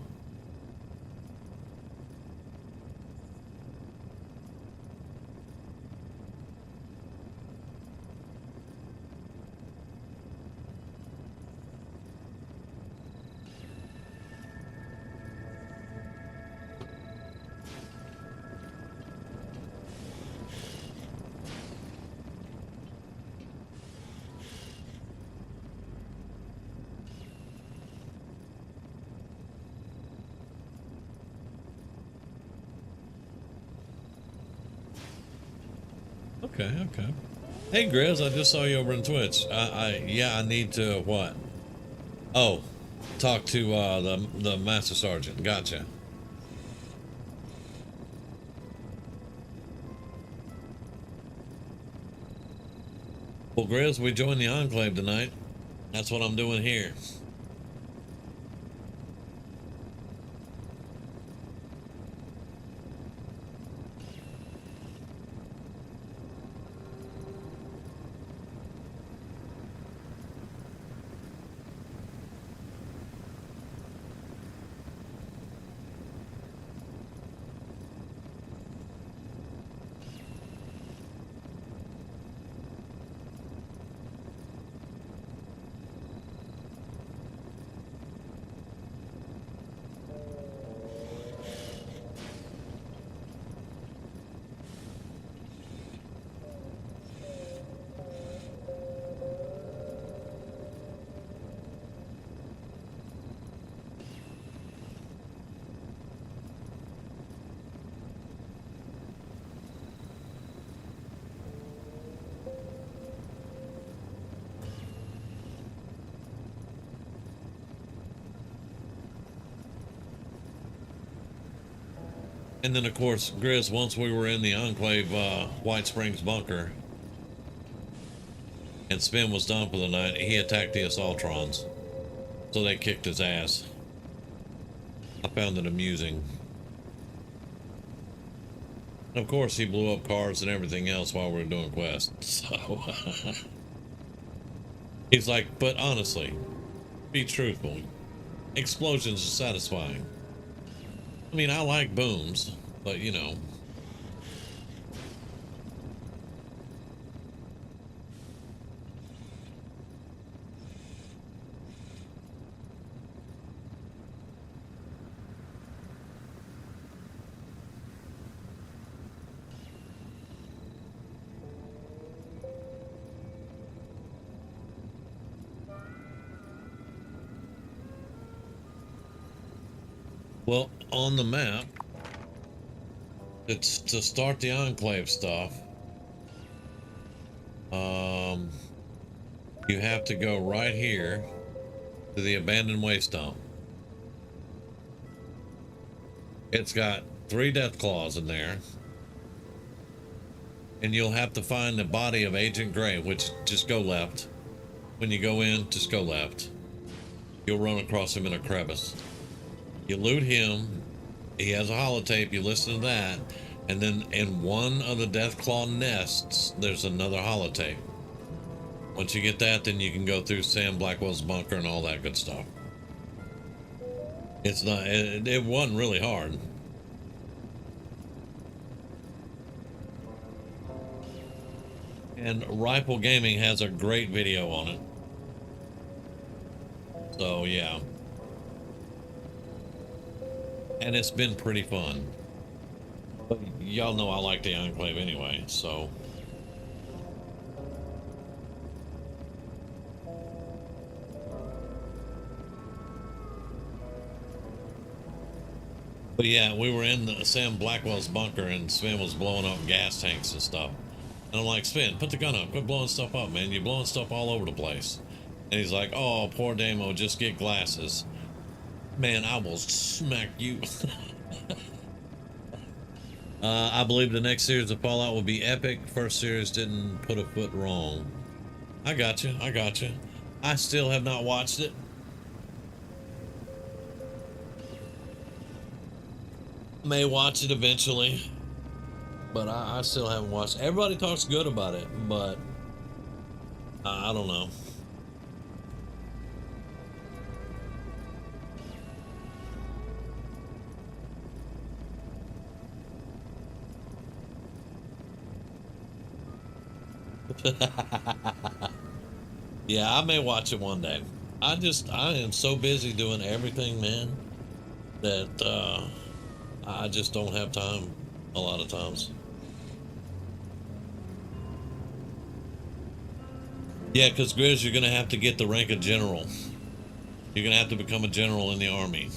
B: Okay, okay. Hey Grizz, I just saw you over on Twitch. Yeah, I need to what? Oh, talk to the Master Sergeant. Gotcha. Well, Grizz, we joined the Enclave tonight. That's what I'm doing here. And then, of course, Grizz, once we were in the Enclave White Springs bunker and Spin was done for the night, he attacked the Assaultrons. So they kicked his ass. I found it amusing. And of course, he blew up cars and everything else while we were doing quests. So he's like, but honestly, be truthful. Explosions are satisfying. I mean, I like booms, but you know. Well, on the map, it's to start the Enclave stuff. You have to go right here to the abandoned waste dump. It's got 3 death claws in there. And you'll have to find the body of Agent Gray, which just go left. When you go in, just go left. You'll run across him in a crevice. You loot him. He has a holotape. You listen to that. And then in one of the Deathclaw nests, there's another holotape. Once you get that, then you can go through Sam Blackwell's bunker and all that good stuff. It's not, it wasn't really hard. And Rifle Gaming has a great video on it. So, yeah. And it's been pretty fun. But y'all know I like the Enclave anyway, so. But yeah, we were in the Sam Blackwell's bunker and Sven was blowing up gas tanks and stuff. And I'm like, Sven, put the gun up. Quit blowing stuff up, man. You're blowing stuff all over the place. And he's like, oh, poor Damo, just get glasses. Man, I will smack you. I believe the next series of Fallout will be epic. First series didn't put a foot wrong. I got you. I got you. I still have not watched it. May watch it eventually, but I still haven't watched it. Everybody talks good about it, but I don't know. Yeah, I may watch it one day. I am so busy doing everything, man, that I just don't have time a lot of times. Yeah, because Grizz, you're going to have to get the rank of general. You're going to have to become a general in the army.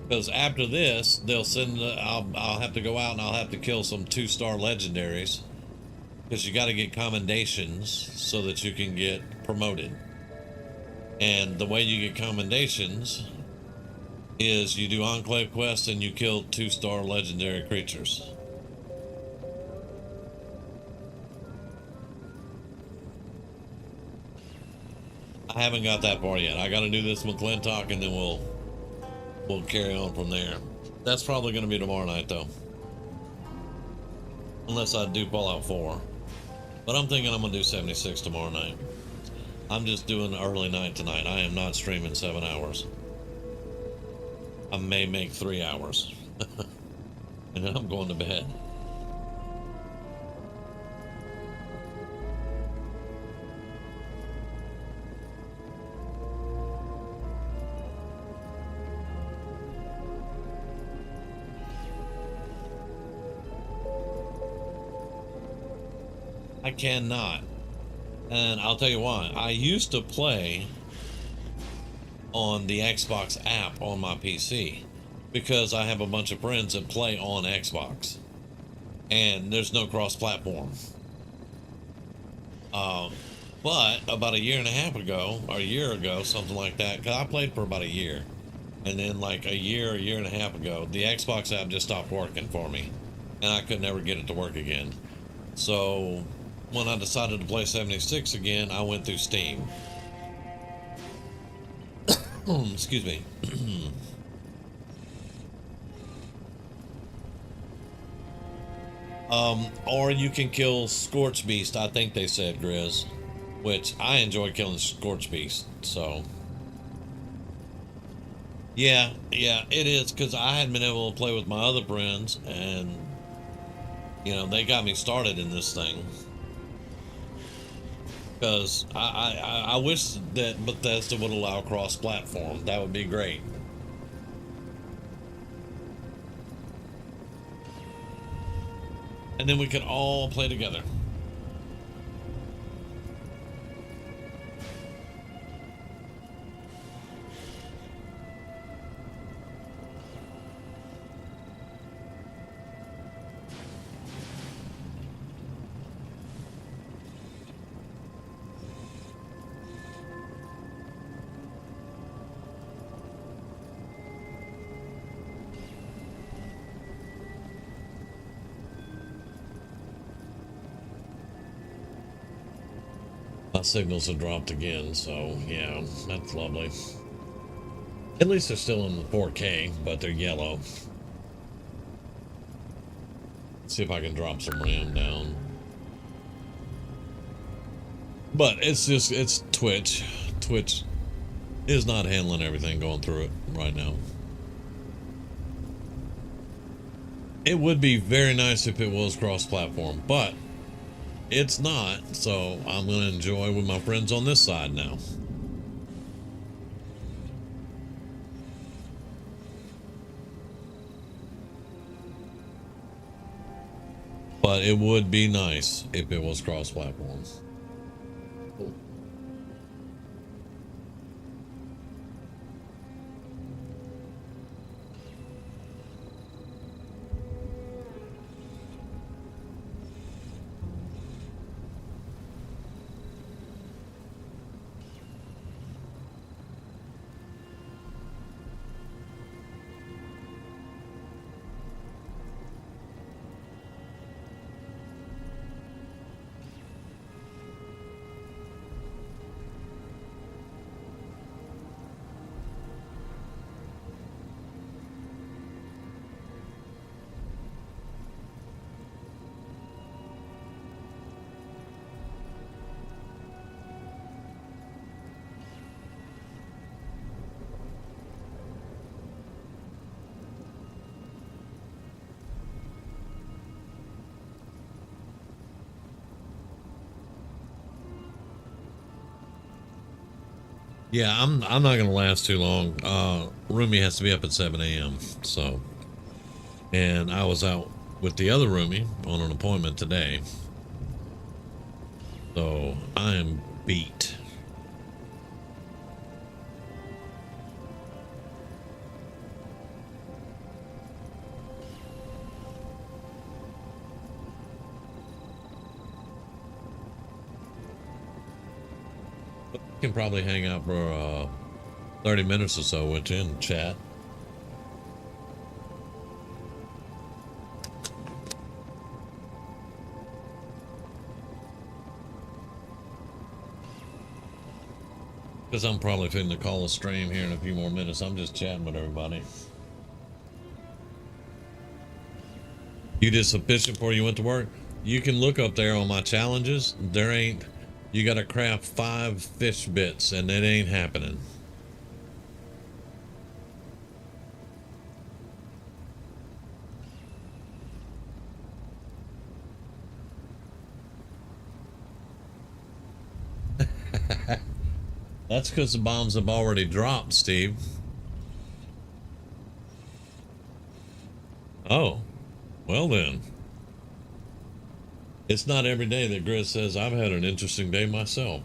B: Because after this, they'll send, I'll have to go out and I'll have to kill some 2-star legendaries. Because you got to get commendations so that you can get promoted. And the way you get commendations is you do Enclave quests and you kill 2-star legendary creatures. I haven't got that far yet. I got to do this McClintock and then we'll carry on from there. That's probably going to be tomorrow night though. Unless I do Fallout 4. But I'm thinking I'm going to do 76 tomorrow night. I'm just doing early night tonight. I am not streaming 7 hours. I may make 3 hours. And then I'm going to bed. I cannot. And I'll tell you why. I used to play on the Xbox app on my PC because I have a bunch of friends that play on Xbox and there's no cross-platform. But about a year and a half ago, or a year ago, something like that, because I played for about a year, And then like a year and a half ago, the Xbox app just stopped working for me. And I could never get it to work again. So when I decided to play 76 again, I went through Steam. Excuse me. Or you can kill Scorch Beast, I think they said, Grizz. Which I enjoy killing Scorch Beast, so. Yeah, it is, because I hadn't been able to play with my other friends, and, you know, they got me started in this thing. Because I wish that Bethesda would allow cross-platform. That would be great. And then we could all play together. My signals have dropped again, so yeah, that's lovely. At least they're still in the 4K, but they're yellow. Let's see if I can drop some RAM down. But it's just, it's Twitch. Twitch is not handling everything going through it right now. It would be very nice if it was cross-platform, but it's not, so I'm going to enjoy with my friends on this side now. But it would be nice if it was cross-platform. Yeah, I'm not gonna last too long. Roomie has to be up at 7 a.m. So, and I was out with the other roomie on an appointment today. So I am beat. Can probably hang out for 30 minutes or so with you and chat. Because I'm probably fitting to call a stream here in a few more minutes. I'm just chatting with everybody. You did sufficient before you went to work? You can look up there on my challenges. There ain't... You gotta craft 5 fish bits, and it ain't happening. That's because the bombs have already dropped, Steve. Oh, well then. It's not every day that Grizz says, I've had an interesting day myself.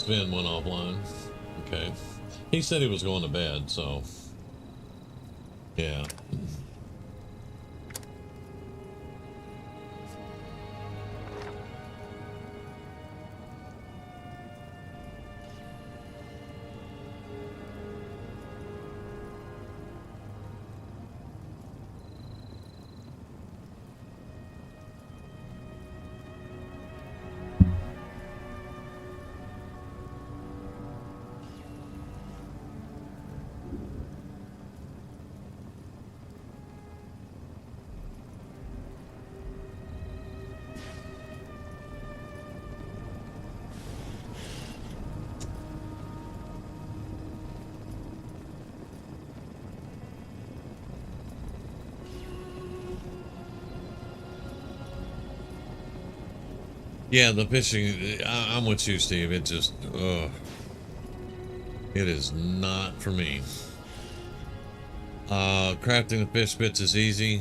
B: Sven went offline. Okay. He said he was going to bed, so yeah. Yeah, the fishing, I'm with you, Steve. It just, it is not for me. Crafting the fish bits is easy.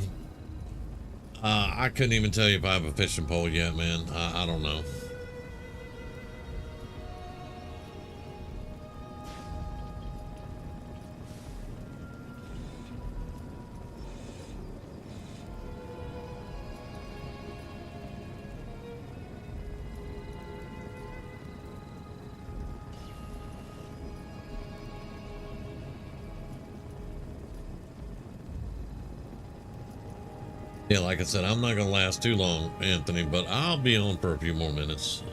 B: I couldn't even tell you if I have a fishing pole yet, man. I don't know. Yeah, like I said, I'm not going to last too long, Anthony, but I'll be on for a few more minutes.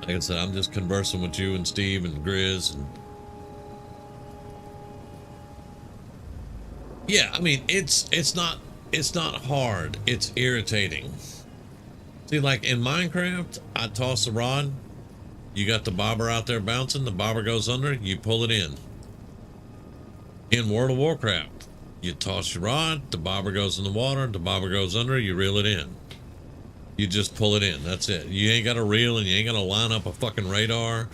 B: Like I said, I'm just conversing with you and Steve and Grizz. And yeah, I mean, it's not hard. It's irritating. See, like in Minecraft, I toss the rod. You got the bobber out there bouncing. The bobber goes under. You pull it in. In World of Warcraft, you toss your rod, the bobber goes in the water, the bobber goes under, you reel it in. You just pull it in. That's it. You ain't got to reel and you ain't got to line up a fucking radar.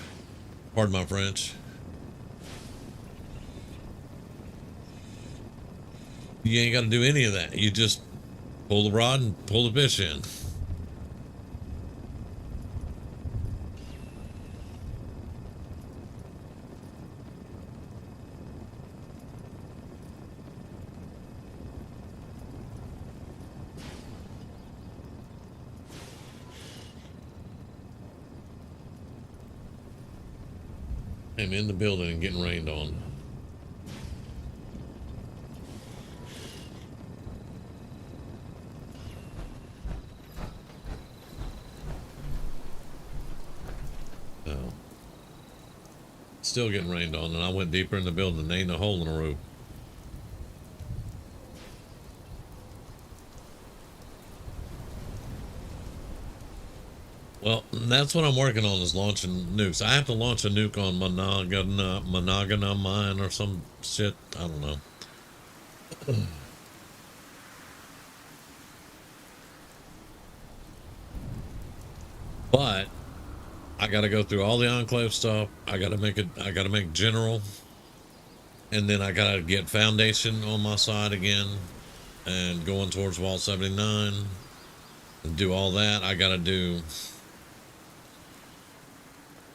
B: Pardon my French. You ain't got to do any of that. You just pull the rod and pull the fish in. I'm in the building and getting rained on. Oh. Still getting rained on, and I went deeper in the building and there ain't a hole in the roof. Well, that's what I'm working on, is launching nukes. I have to launch a nuke on Monogana Mine or some shit. I don't know. But I got to go through all the Enclave stuff. I got to make General. And then I got to get Foundation on my side again. And going towards Wall 79. And do all that. I got to do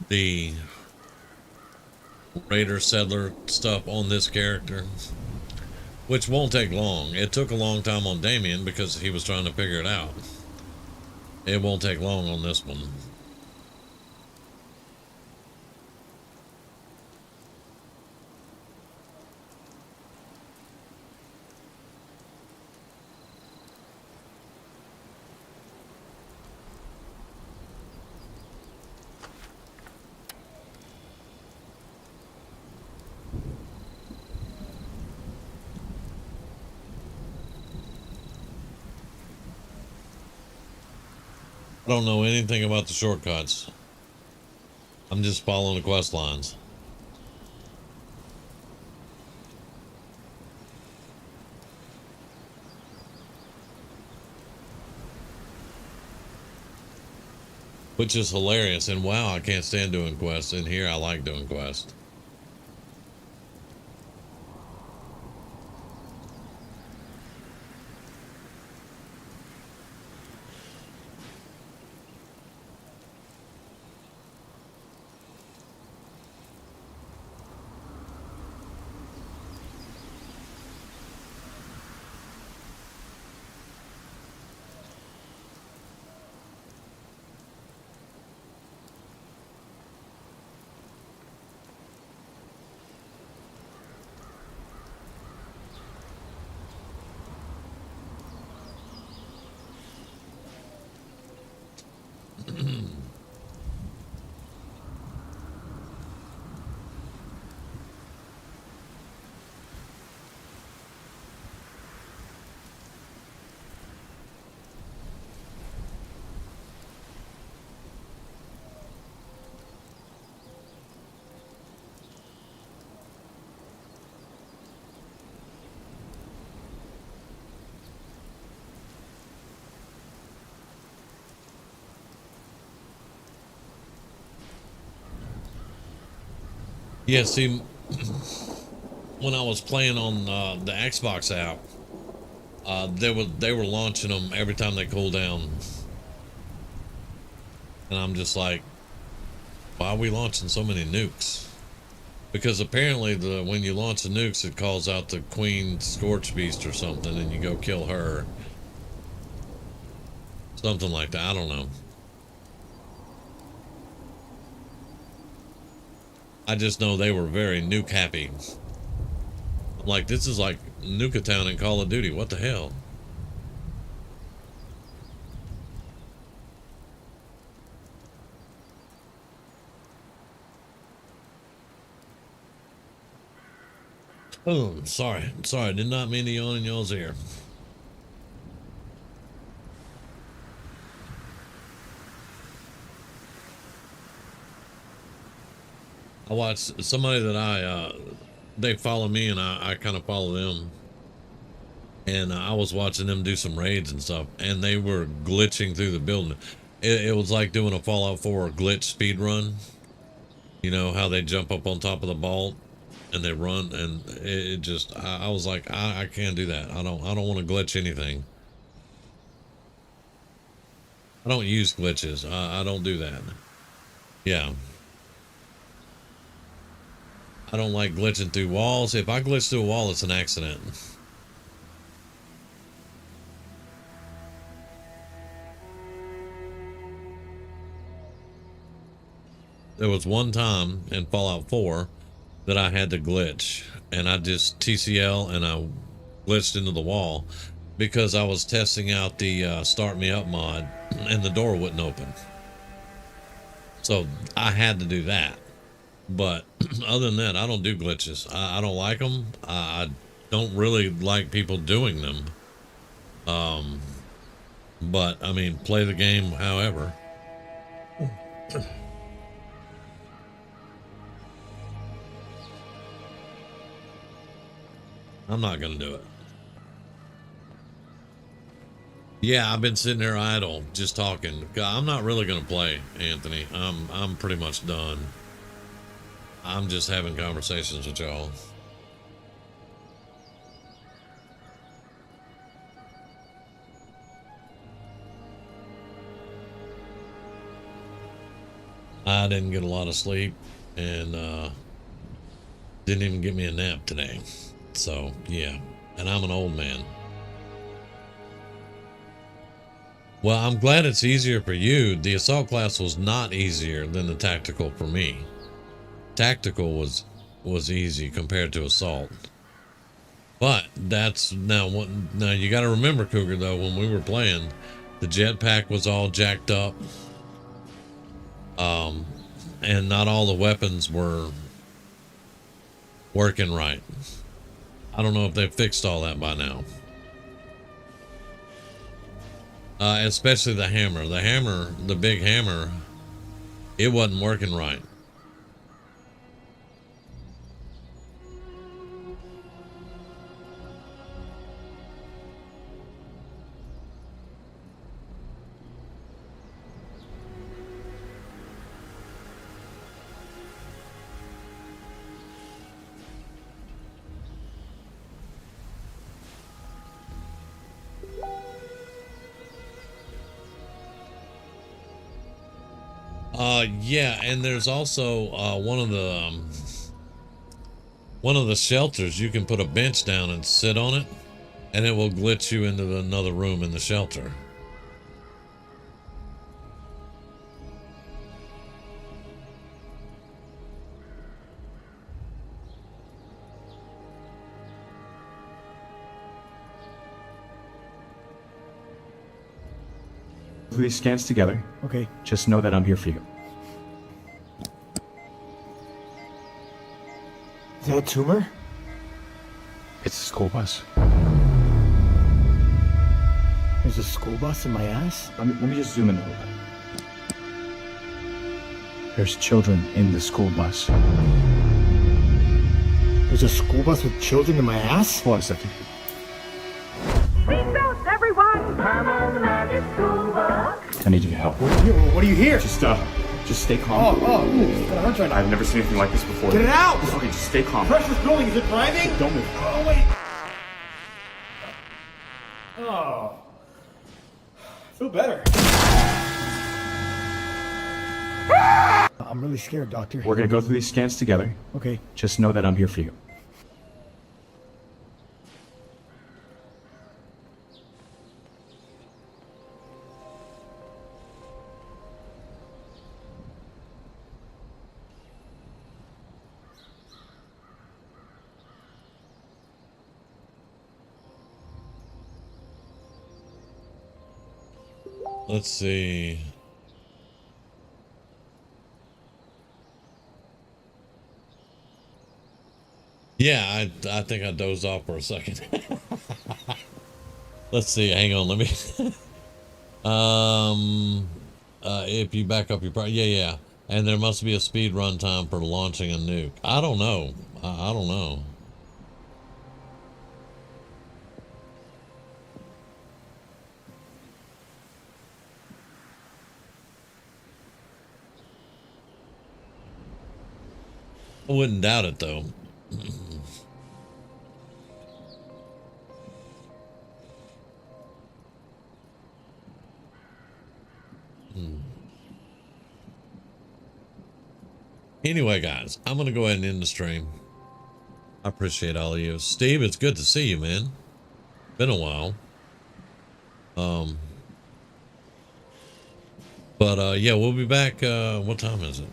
B: the Raider Settler stuff on this character, which won't take long. It took a long time on Damien because he was trying to figure it out. It won't take long on this one. I don't know anything about the shortcuts. I'm just following the quest lines. Which is hilarious. And wow, I can't stand doing quests. In here, I like doing quests. Yeah, see, when I was playing on the Xbox app, they were launching them every time they cool down, and I'm just like, why are we launching so many nukes? Because apparently when you launch the nukes, it calls out the Queen Scorch Beast or something, and you go kill her. Something like that. I don't know. I just know they were very nuke happy. I'm like, this is like Nuke-a-Town in Call of Duty. What the hell? Oh, sorry. Sorry, did not mean to yawn in y'all's ear. I watched somebody that they follow me and I kind of follow them. And I was watching them do some raids and stuff, and they were glitching through the building. It was like doing a Fallout 4 glitch speed run. You know how they jump up on top of the vault and they run, and it just, I was like, I can't do that. I don't want to glitch anything. I don't use glitches. I don't do that. Yeah. I don't like glitching through walls. If I glitch through a wall, it's an accident. There was one time in Fallout 4 that I had to glitch, and I just TCL and I glitched into the wall because I was testing out the Start Me Up mod and the door wouldn't open. So I had to do that. But other than that, I don't do glitches. I don't like them. I don't really like people doing them. But I mean, play the game however. I'm not gonna do it. Yeah, I've been sitting there idle, just talking. I'm not really gonna play, Anthony. I'm pretty much done. I'm just having conversations with y'all. I didn't get a lot of sleep, and didn't even get me a nap today. So yeah, and I'm an old man. Well, I'm glad it's easier for you. The assault class was not easier than the tactical for me. Tactical was easy compared to assault. But that's now you got to remember, Cougar, though, when we were playing, the jetpack was all jacked up. And not all the weapons were working right. I don't know if they've fixed all that by now. Especially the hammer. The hammer, the big hammer, it wasn't working right. Yeah, and there's also one of the shelters. You can put a bench down and sit on it, and it will glitch you into another room in the shelter.
L: These scans together.
M: Okay.
L: Just know that I'm here for you.
M: Is that a tumor?
L: It's a school bus.
M: There's a school bus in my ass?
L: Let me just zoom in a little bit. There's children in the school bus.
M: There's a school bus with children in my ass?
L: Hold on a second.
N: Seatbelts, everyone! I'm on the magic school bus.
L: I need you to help.
M: What do you hear?
L: Just Just stay calm.
M: It's gonna hurt right now.
L: I've never seen anything like this before.
M: Get it out!
L: Okay, just stay calm.
M: Pressure's building. Is it driving?
L: Don't move.
M: Oh, wait. Oh. I feel better. I'm really scared, Doctor.
L: We're gonna go through these scans together.
M: Okay.
L: Just know that I'm here for you.
B: Let's see. Yeah, I think I dozed off for a second. Let's see. Hang on. Let me. If you back up your yeah. And there must be a speed run time for launching a nuke. I don't know. I don't know. I wouldn't doubt it though. Anyway, guys, I'm gonna go ahead and end the stream. I appreciate all of you. Steve, it's good to see you, man. Been a while. Yeah, we'll be back. What time is it?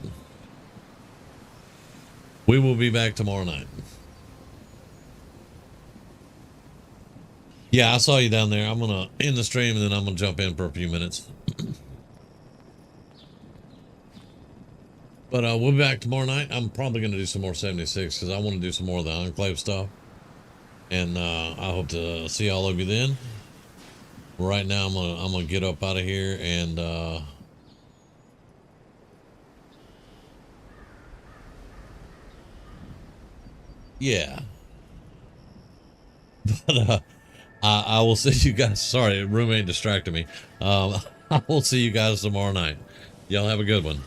B: We will be back tomorrow night. Yeah, I saw you down there. I'm gonna end the stream and then I'm gonna jump in for a few minutes. But we'll be back tomorrow night. I'm probably gonna do some more 76 because I want to do some more of the Enclave stuff. And I hope to see all of you then. Right now, I'm gonna get up out of here and yeah. But I will see you guys. Sorry, roommate distracted me. I will see you guys tomorrow night. Y'all have a good one.